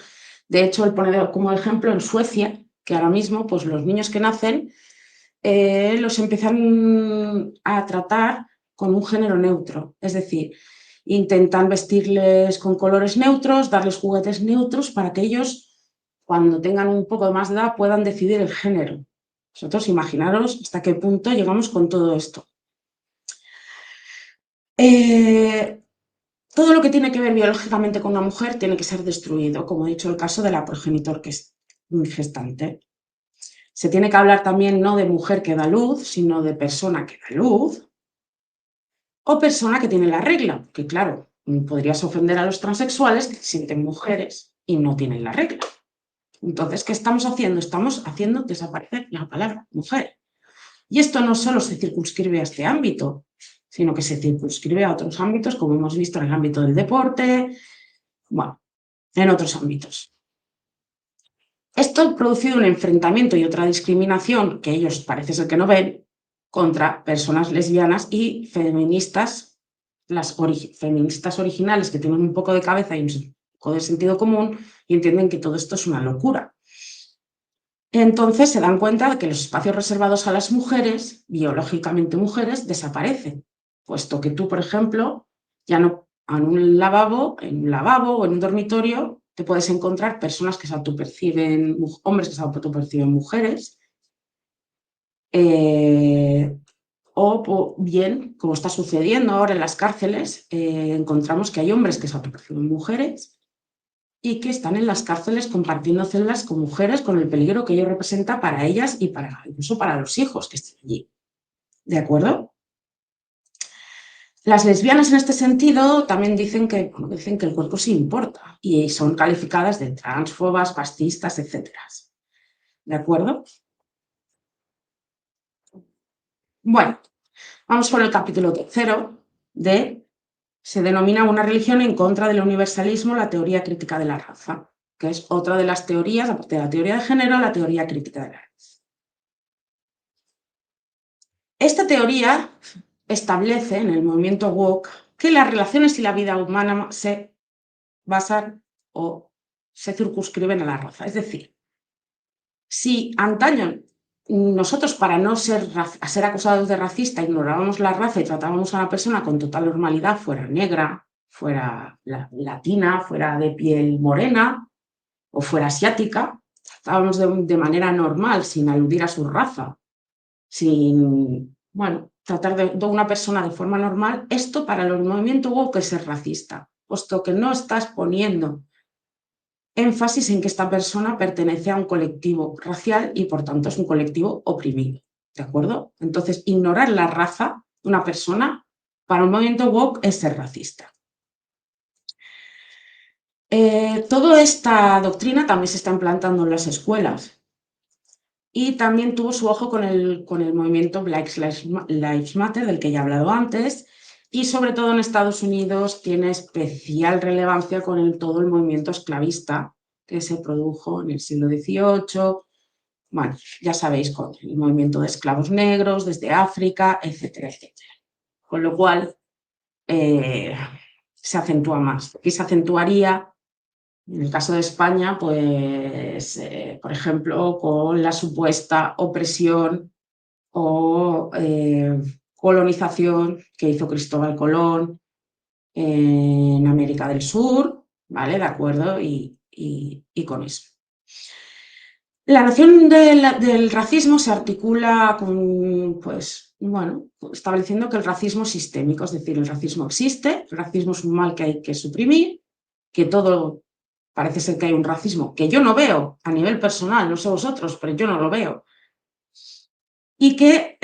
De hecho, él pone como ejemplo en Suecia, que ahora mismo pues, los niños que nacen los empiezan a tratar con un género neutro, es decir, intentan vestirles con colores neutros, darles juguetes neutros para que ellos, cuando tengan un poco más de edad, puedan decidir el género. Vosotros imaginaros hasta qué punto llegamos con todo esto. Todo lo que tiene que ver biológicamente con una mujer tiene que ser destruido, como he dicho el caso de la progenitor que es gestante. Se tiene que hablar también no de mujer que da luz, sino de persona que da luz o persona que tiene la regla, porque claro, podrías ofender a los transexuales que se sienten mujeres y no tienen la regla. Entonces, ¿qué estamos haciendo? Estamos haciendo desaparecer la palabra mujer. Y esto no solo se circunscribe a este ámbito, sino que se circunscribe a otros ámbitos, como hemos visto en el ámbito del deporte, bueno, en otros ámbitos. Esto ha producido un enfrentamiento y otra discriminación que ellos parece ser que no ven contra personas lesbianas y feministas, las feministas originales que tienen un poco de cabeza y un poco de sentido común y entienden que todo esto es una locura. Entonces se dan cuenta de que los espacios reservados a las mujeres, biológicamente mujeres, desaparecen, puesto que tú, por ejemplo, ya no en un lavabo o en un dormitorio te puedes encontrar personas que se autoperciben, hombres que se autoperciben mujeres, o bien, como está sucediendo ahora en las cárceles, encontramos que hay hombres que se autoperciben mujeres y que están en las cárceles compartiendo celdas con mujeres con el peligro que ello representa para ellas y incluso para los hijos que estén allí. ¿De acuerdo? Las lesbianas en este sentido también dicen que el cuerpo sí importa y son calificadas de transfobas, fascistas, etc. ¿De acuerdo? Bueno, vamos por el capítulo 3 se denomina una religión en contra del universalismo, la teoría crítica de la raza, que es otra de las teorías, aparte de la teoría de género, la teoría crítica de la raza. Esta teoría establece en el movimiento woke que las relaciones y la vida humana se basan o se circunscriben a la raza. Es decir, si antaño nosotros para no ser acusados de racista ignorábamos la raza y tratábamos a la persona con total normalidad, fuera negra, fuera latina, fuera de piel morena o fuera asiática, tratábamos de manera normal, sin aludir a su raza, sin, bueno, tratar de una persona de forma normal, esto para el movimiento woke es ser racista, puesto que no estás poniendo énfasis en que esta persona pertenece a un colectivo racial y por tanto es un colectivo oprimido, ¿de acuerdo? Entonces, ignorar la raza de una persona para un movimiento woke es ser racista. Toda esta doctrina también se está implantando en las escuelas y también tuvo su ojo con el movimiento Black Lives Matter, del que ya he hablado antes, y sobre todo en Estados Unidos tiene especial relevancia con todo el movimiento esclavista que se produjo en el siglo XVIII, bueno, ya sabéis, con el movimiento de esclavos negros desde África, etcétera, etcétera. Con lo cual se acentúa más. Aquí se acentuaría, en el caso de España, pues, por ejemplo, con la supuesta opresión o colonización que hizo Cristóbal Colón en América del Sur, ¿vale? De acuerdo, y con eso. La noción del racismo se articula con, pues, bueno, estableciendo que el racismo es sistémico, es decir, el racismo existe, el racismo es un mal que hay que suprimir, que todo parece ser que hay un racismo que yo no veo a nivel personal, no sé vosotros, pero yo no lo veo, y que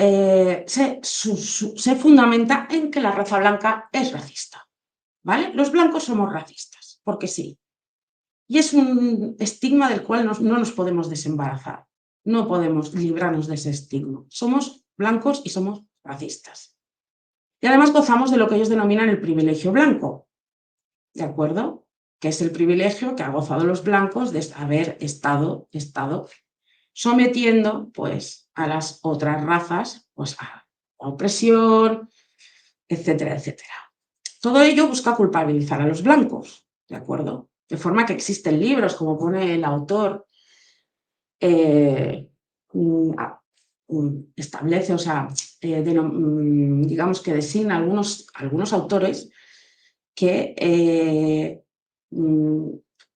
se fundamenta en que la raza blanca es racista, ¿vale? Los blancos somos racistas, porque sí. Y es un estigma del cual no nos podemos desembarazar. No podemos librarnos de ese estigma. Somos blancos y somos racistas. Y además gozamos de lo que ellos denominan el privilegio blanco. ¿De acuerdo? que es el privilegio que han gozado los blancos de haber estado sometiendo pues, a las otras razas pues, a opresión, etcétera, etcétera. Todo ello busca culpabilizar a los blancos, ¿de acuerdo? De forma que existen libros, como pone el autor, establece, o sea, digamos que designa algunos autores que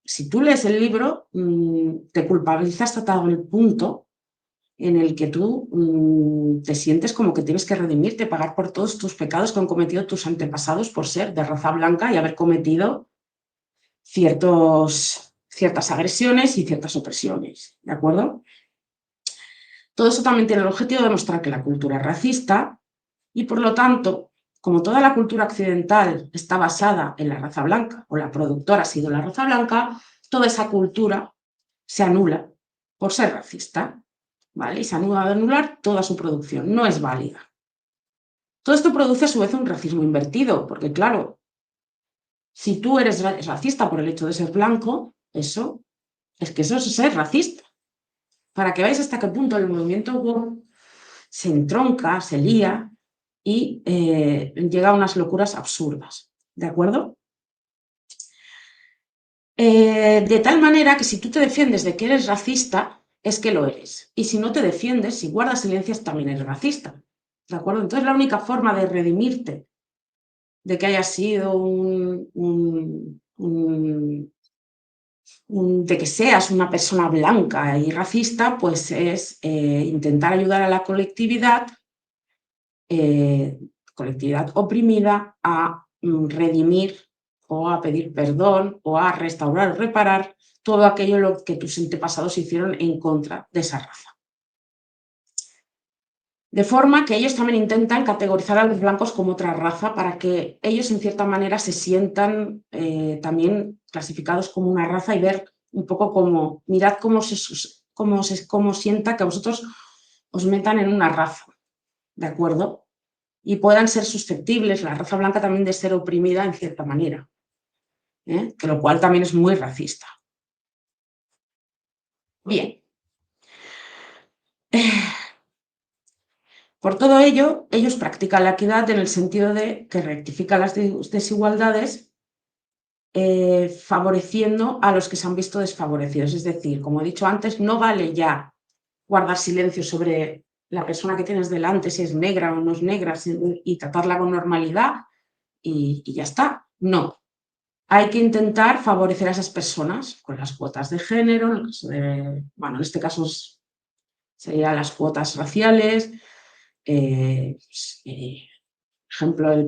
si tú lees el libro te culpabilizas hasta el punto en el que tú te sientes como que tienes que redimirte, pagar por todos tus pecados que han cometido tus antepasados por ser de raza blanca y haber cometido ciertas agresiones y ciertas opresiones, ¿de acuerdo? Todo eso también tiene el objetivo de demostrar que la cultura es racista y, por lo tanto, como toda la cultura occidental está basada en la raza blanca o la productora ha sido la raza blanca, toda esa cultura se anula por ser racista, ¿vale? Y se anula de anular toda su producción, no es válida. Todo esto produce a su vez un racismo invertido, porque claro, si tú eres racista por el hecho de ser blanco, eso es ser racista. Para que veáis hasta qué punto el movimiento woke se entronca, se lía y llega a unas locuras absurdas, ¿de acuerdo? De tal manera que si tú te defiendes de que eres racista, es que lo eres. Y si no te defiendes, si guardas silencios, también eres racista, ¿de acuerdo? Entonces la única forma de redimirte de que hayas sido de que seas una persona blanca y racista, pues es intentar ayudar a la colectividad oprimida a redimir o a pedir perdón o a restaurar o reparar todo aquello que tus antepasados hicieron en contra de esa raza. De forma que ellos también intentan categorizar a los blancos como otra raza para que ellos en cierta manera se sientan también clasificados como una raza y ver un poco como, mirad cómo sienta que vosotros os metan en una raza, ¿de acuerdo? Y puedan ser susceptibles, la raza blanca también, de ser oprimida en cierta manera, que lo cual también es muy racista. Bien. Por todo ello, ellos practican la equidad en el sentido de que rectifican las desigualdades favoreciendo a los que se han visto desfavorecidos. Es decir, como he dicho antes, no vale ya guardar silencio sobre la persona que tienes delante, si es negra o no es negra, y tratarla con normalidad y ya está. No. Hay que intentar favorecer a esas personas con las cuotas de género, en este caso serían las cuotas raciales. Él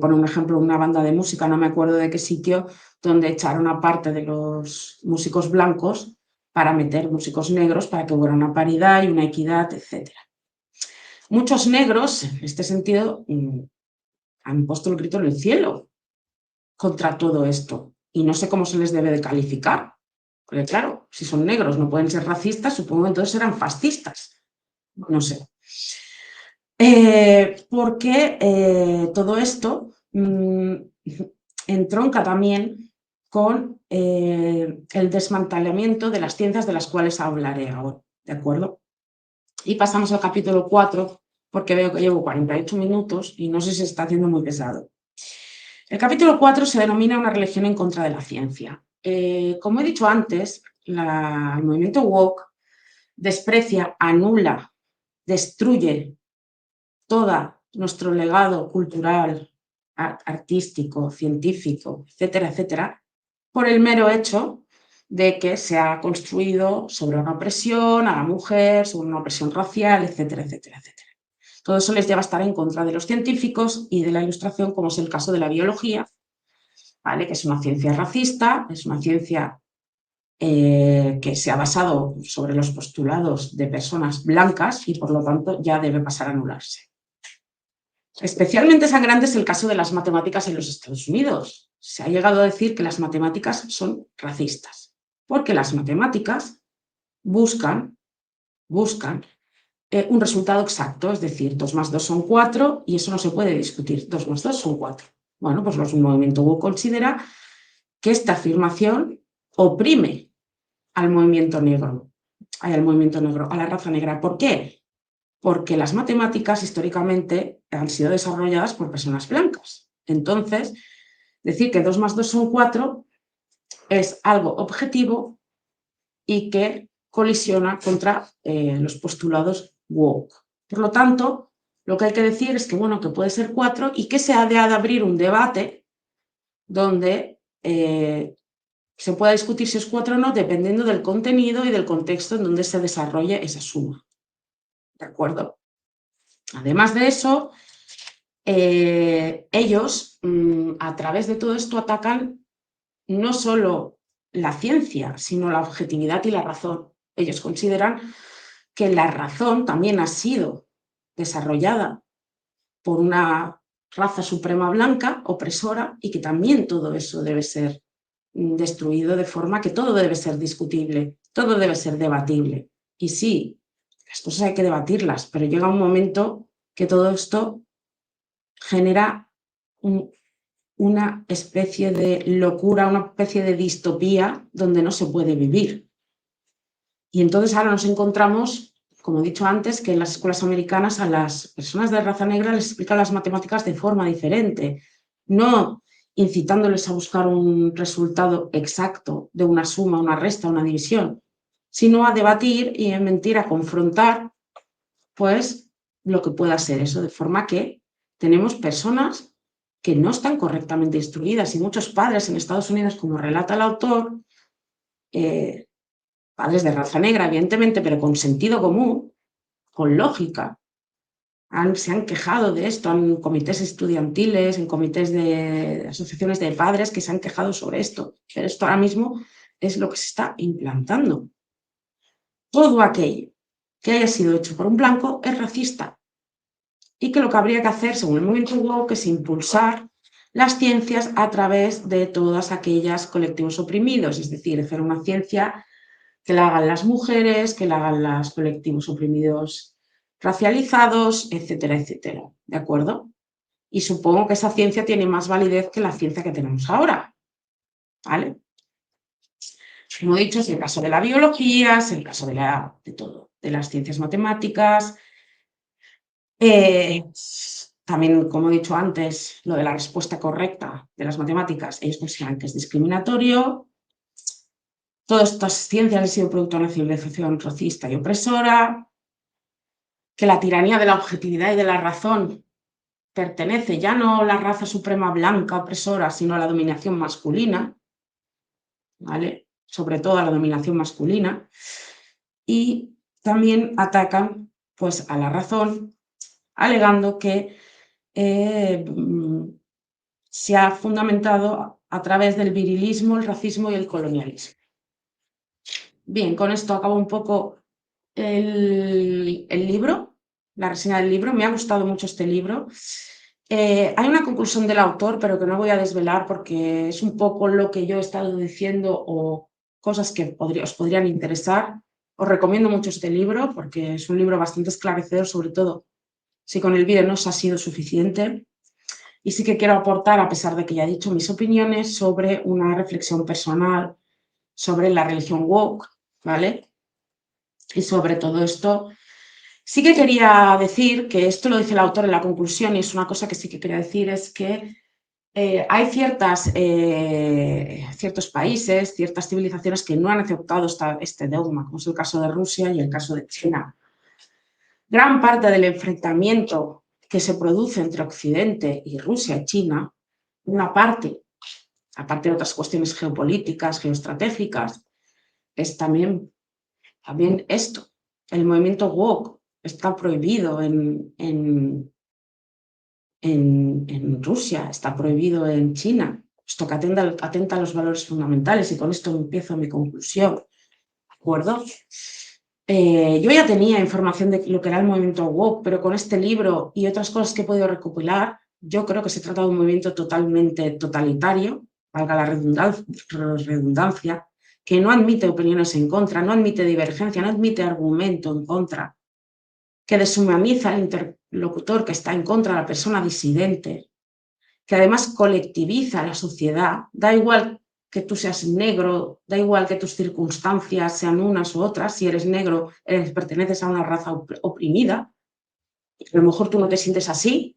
pone un ejemplo, una banda de música, no me acuerdo de qué sitio, donde echaron a parte de los músicos blancos para meter músicos negros para que hubiera una paridad y una equidad, etc. Muchos negros, en este sentido, han puesto el grito en el cielo contra todo esto y no sé cómo se les debe de calificar, porque claro, si son negros no pueden ser racistas, supongo que entonces serán fascistas, no sé. Porque todo esto entronca también con el desmantelamiento de las ciencias de las cuales hablaré ahora, ¿de acuerdo? Y pasamos al capítulo 4, porque veo que llevo 48 minutos y no sé si se está haciendo muy pesado. El capítulo 4 se denomina una religión en contra de la ciencia. Como he dicho antes, el movimiento woke desprecia, anula, destruye todo nuestro legado cultural, artístico, científico, etcétera, etcétera, por el mero hecho de que se ha construido sobre una opresión a la mujer, sobre una opresión racial, etcétera, etcétera, etcétera. Todo eso les lleva a estar en contra de los científicos y de la ilustración, como es el caso de la biología, ¿vale? Que es una ciencia racista, es una ciencia que se ha basado sobre los postulados de personas blancas y, por lo tanto, ya debe pasar a anularse. Especialmente sangrante es el caso de las matemáticas en los Estados Unidos. Se ha llegado a decir que las matemáticas son racistas, porque las matemáticas buscan un resultado exacto, es decir, 2 más 2 son 4 y eso no se puede discutir, 2 más 2 son 4. Bueno, pues el movimiento woke considera que esta afirmación oprime al movimiento negro, a la raza negra. ¿Por qué? Porque las matemáticas históricamente han sido desarrolladas por personas blancas. Entonces, decir que 2 más 2 son 4 es algo objetivo y que colisiona contra los postulados woke. Por lo tanto, lo que hay que decir es que, bueno, que puede ser 4 y que se ha de abrir un debate donde se pueda discutir si es 4 o no, dependiendo del contenido y del contexto en donde se desarrolle esa suma. ¿De acuerdo? Además de eso, ellos, a través de todo esto, atacan no solo la ciencia, sino la objetividad y la razón. Ellos consideran que la razón también ha sido desarrollada por una raza suprema blanca, opresora, y que también todo eso debe ser destruido, de forma que todo debe ser discutible, todo debe ser debatible. Y sí, las cosas hay que debatirlas, pero llega un momento que todo esto genera una especie de locura, una especie de distopía donde no se puede vivir. Y entonces ahora nos encontramos, como he dicho antes, que en las escuelas americanas a las personas de raza negra les explican las matemáticas de forma diferente, no incitándoles a buscar un resultado exacto de una suma, una resta, una división, sino a debatir y a mentir, a confrontar, pues, lo que pueda ser eso, de forma que tenemos personas que no están correctamente instruidas y muchos padres en Estados Unidos, como relata el autor, padres de raza negra, evidentemente, pero con sentido común, con lógica, se han quejado de esto en comités estudiantiles, en comités de asociaciones de padres que se han quejado sobre esto. Pero esto ahora mismo es lo que se está implantando. Todo aquello que haya sido hecho por un blanco es racista y que lo que habría que hacer, según el movimiento woke, es impulsar las ciencias a través de todas aquellas colectivos oprimidos, es decir, hacer una ciencia que la hagan las mujeres, que la hagan los colectivos oprimidos racializados, etcétera, etcétera. ¿De acuerdo? Y supongo que esa ciencia tiene más validez que la ciencia que tenemos ahora. ¿Vale? Como he dicho, es el caso de la biología, es el caso de todo, de las ciencias matemáticas. También, como he dicho antes, lo de la respuesta correcta de las matemáticas, ellos consideran que es discriminatorio. Todas estas ciencias han sido producto de una civilización racista y opresora, que la tiranía de la objetividad y de la razón pertenece ya no a la raza suprema blanca opresora, sino a la dominación masculina, ¿vale? Sobre todo a la dominación masculina. Y también atacan, pues, a la razón, alegando que se ha fundamentado a través del virilismo, el racismo y el colonialismo. Bien, con esto acabo un poco el libro, la reseña del libro. Me ha gustado mucho este libro. Hay una conclusión del autor, pero que no voy a desvelar porque es un poco lo que yo he estado diciendo o cosas que os podrían interesar. Os recomiendo mucho este libro porque es un libro bastante esclarecedor, sobre todo si con el vídeo no os ha sido suficiente. Y sí que quiero aportar, a pesar de que ya he dicho mis opiniones, sobre una reflexión personal sobre la religión woke, ¿vale? Y sobre todo esto, sí que quería decir, que esto lo dice el autor en la conclusión, y es una cosa que sí que quería decir, es que hay ciertos países, ciertas civilizaciones que no han aceptado este dogma, como es el caso de Rusia y el caso de China. Gran parte del enfrentamiento que se produce entre Occidente y Rusia y China, una parte, aparte de otras cuestiones geopolíticas, geoestratégicas, es también esto. El movimiento woke está prohibido en Rusia, está prohibido en China. Esto que atenta a los valores fundamentales, y con esto empiezo mi conclusión. ¿De acuerdo? Yo ya tenía información de lo que era el movimiento woke, pero con este libro y otras cosas que he podido recopilar, yo creo que se trata de un movimiento totalmente totalitario, valga la redundancia, que no admite opiniones en contra, no admite divergencia, no admite argumento en contra, que deshumaniza al interlocutor que está en contra de la persona disidente, que además colectiviza a la sociedad. Da igual que tú seas negro, da igual que tus circunstancias sean unas u otras, si eres negro, perteneces a una raza oprimida, a lo mejor tú no te sientes así,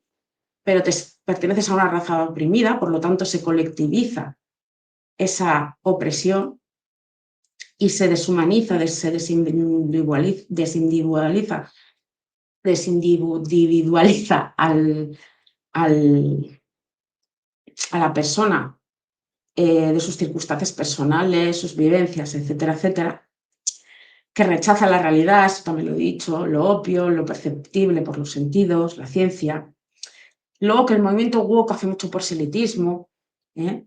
pero perteneces a una raza oprimida, por lo tanto se colectiviza esa opresión y se deshumaniza, se desindividualiza a la persona de sus circunstancias personales, sus vivencias, etcétera, etcétera, que rechaza la realidad, eso también lo he dicho, lo obvio, lo perceptible por los sentidos, la ciencia. Luego que el movimiento woke hace mucho proselitismo, ¿eh?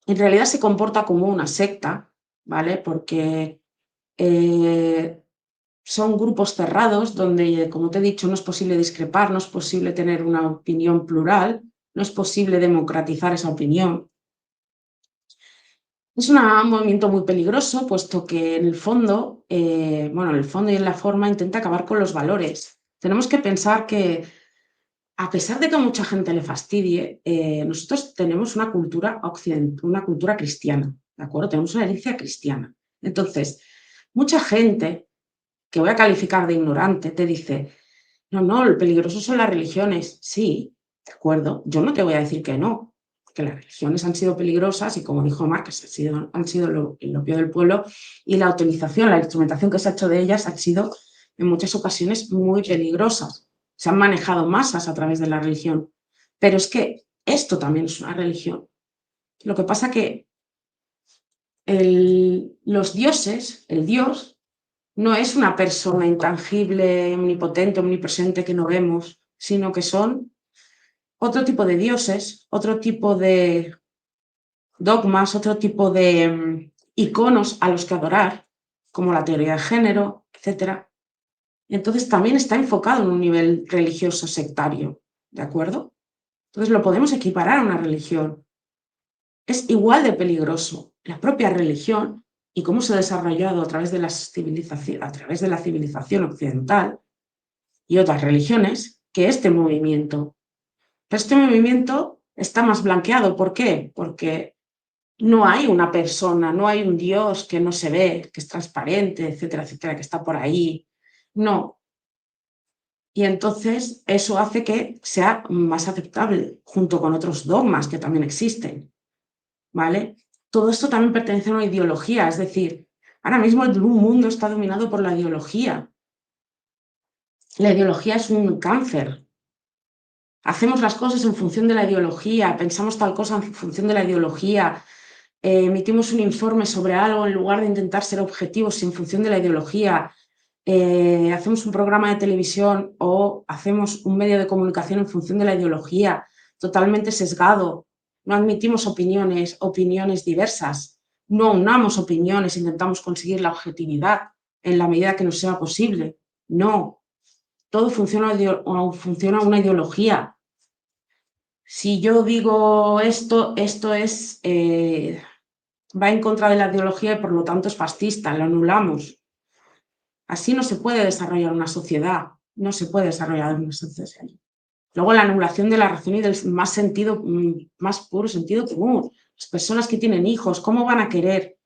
En realidad se comporta como una secta, ¿vale? Porque son grupos cerrados donde, como te he dicho, no es posible discrepar, no es posible tener una opinión plural, no es posible democratizar esa opinión. Es un movimiento muy peligroso, puesto que en el fondo, en el fondo y en la forma intenta acabar con los valores. Tenemos que pensar que, a pesar de que a mucha gente le fastidie, nosotros tenemos una cultura una cultura cristiana, ¿de acuerdo? Tenemos una herencia cristiana. Entonces, mucha gente que voy a calificar de ignorante te dice, no, lo peligroso son las religiones. Sí, de acuerdo, yo no te voy a decir que no, que las religiones han sido peligrosas y, como dijo Marx, han sido el opio del pueblo, y la utilización, la instrumentación que se ha hecho de ellas ha sido en muchas ocasiones muy peligrosas. Se han manejado masas a través de la religión, pero es que esto también es una religión. Lo que pasa que los dioses, el Dios, no es una persona intangible, omnipotente, omnipresente que no vemos, sino que son otro tipo de dioses, otro tipo de dogmas, otro tipo de iconos a los que adorar, como la teoría de género, etc. Entonces también está enfocado en un nivel religioso sectario, ¿de acuerdo? Entonces lo podemos equiparar a una religión. Es igual de peligroso la propia religión y cómo se ha desarrollado a través de la civilización occidental y otras religiones que este movimiento. Pero este movimiento está más blanqueado. ¿Por qué? Porque no hay una persona, no hay un Dios que no se ve, que es transparente, etcétera, etcétera, que está por ahí. No. Y entonces eso hace que sea más aceptable, junto con otros dogmas que también existen, ¿vale? Todo esto también pertenece a una ideología, es decir, ahora mismo el mundo está dominado por la ideología. La ideología es un cáncer. Hacemos las cosas en función de la ideología, pensamos tal cosa en función de la ideología, emitimos un informe sobre algo en lugar de intentar ser objetivos en función de la ideología, hacemos un programa de televisión o hacemos un medio de comunicación en función de la ideología, totalmente sesgado. No admitimos opiniones diversas, no unamos opiniones, intentamos conseguir la objetividad en la medida que nos sea posible. No, todo funciona una ideología. Si yo digo esto es, va en contra de la ideología y por lo tanto es fascista, lo anulamos. Así no se puede desarrollar una sociedad, no se puede desarrollar una sociedad. Luego la anulación de la razón y del más puro sentido común. Las personas que tienen hijos, ¿cómo van a querer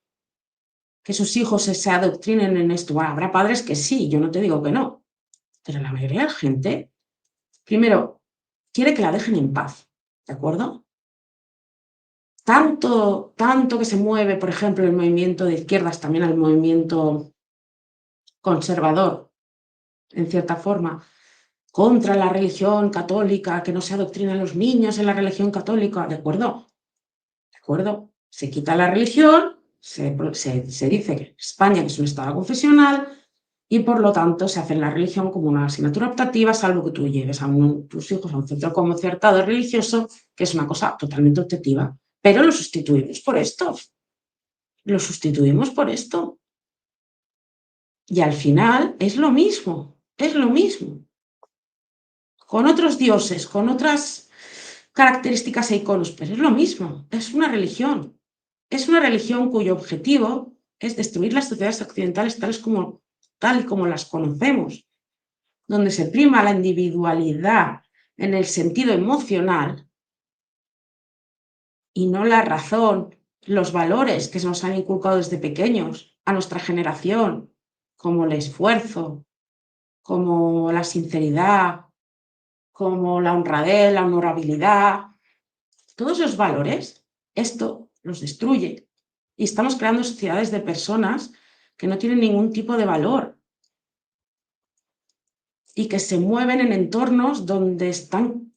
que sus hijos se adoctrinen en esto? Bueno, habrá padres que sí, yo no te digo que no, pero la mayoría de la gente, primero, quiere que la dejen en paz, ¿de acuerdo? Tanto que se mueve, por ejemplo, el movimiento de izquierdas, también el movimiento conservador, en cierta forma, contra la religión católica, que no se adoctrinen los niños en la religión católica, ¿de acuerdo? ¿De acuerdo? Se quita la religión, se dice que España es un estado confesional y por lo tanto se hace la religión como una asignatura optativa, salvo que tú lleves a tus hijos a un centro concertado religioso, que es una cosa totalmente optativa. Pero lo sustituimos por esto. Lo sustituimos por esto. Y al final es lo mismo, es lo mismo. Con otros dioses, con otras características e iconos, pero es lo mismo, es una religión. Es una religión cuyo objetivo es destruir las sociedades occidentales tal y como las conocemos, donde se prima la individualidad en el sentido emocional y no la razón los valores que se nos han inculcado desde pequeños a nuestra generación, como el esfuerzo, como la sinceridad, como la honradez, la honorabilidad, todos esos valores, esto los destruye. Y estamos creando sociedades de personas que no tienen ningún tipo de valor y que se mueven en entornos donde están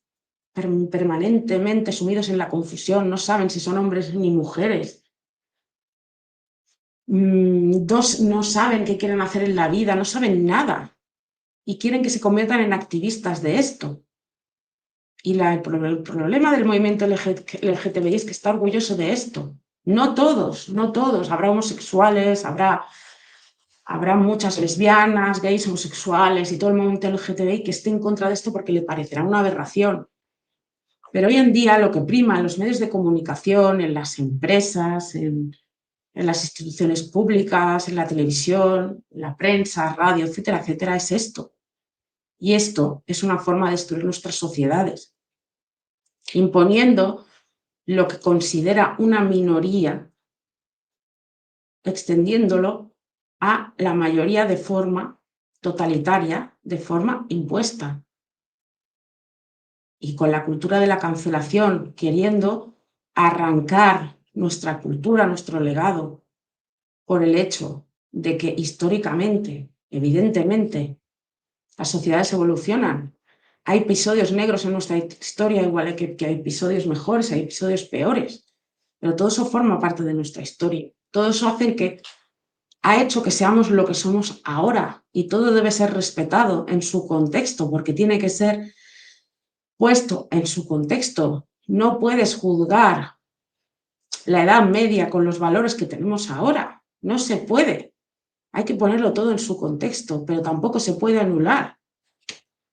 permanentemente sumidos en la confusión, no saben si son hombres ni mujeres, no saben qué quieren hacer en la vida, no saben nada y quieren que se conviertan en activistas de esto. Y el problema del movimiento LGTBI es que está orgulloso de esto. No todos, no todos. Habrá homosexuales, habrá muchas lesbianas, gays, homosexuales y todo el movimiento LGTBI que esté en contra de esto porque le parecerá una aberración. Pero hoy en día lo que prima en los medios de comunicación, en las empresas, en las instituciones públicas, en la televisión, en la prensa, radio, etcétera, etcétera, es esto. Y esto es una forma de destruir nuestras sociedades, imponiendo lo que considera una minoría, extendiéndolo a la mayoría de forma totalitaria, de forma impuesta. Y con la cultura de la cancelación, queriendo arrancar nuestra cultura, nuestro legado, por el hecho de que históricamente, evidentemente, las sociedades evolucionan. Hay episodios negros en nuestra historia, igual que hay episodios mejores, hay episodios peores, pero todo eso forma parte de nuestra historia. Todo eso ha hecho que seamos lo que somos ahora y todo debe ser respetado en su contexto, porque tiene que ser puesto en su contexto. No puedes juzgar la Edad Media con los valores que tenemos ahora. No se puede. Hay que ponerlo todo en su contexto, pero tampoco se puede anular.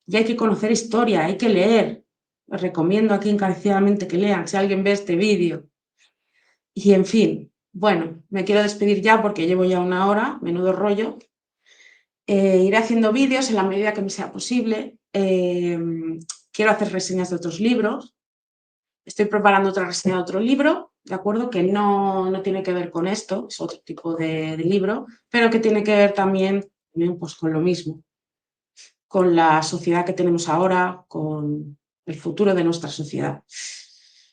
Y hay que conocer historia, hay que leer. Les recomiendo aquí encarecidamente que lean si alguien ve este vídeo. Y en fin, bueno, me quiero despedir ya porque llevo ya una hora, menudo rollo. Iré haciendo vídeos en la medida que me sea posible. Quiero hacer reseñas de otros libros. Estoy preparando otra reseña de otro libro, ¿de acuerdo? Que no tiene que ver con esto, es otro tipo de libro, pero que tiene que ver también pues, con lo mismo, con la sociedad que tenemos ahora, con el futuro de nuestra sociedad.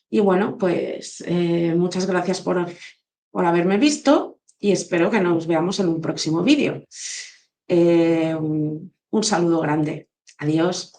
Y bueno, pues muchas gracias por haberme visto y espero que nos veamos en un próximo vídeo. Un saludo grande. Adiós.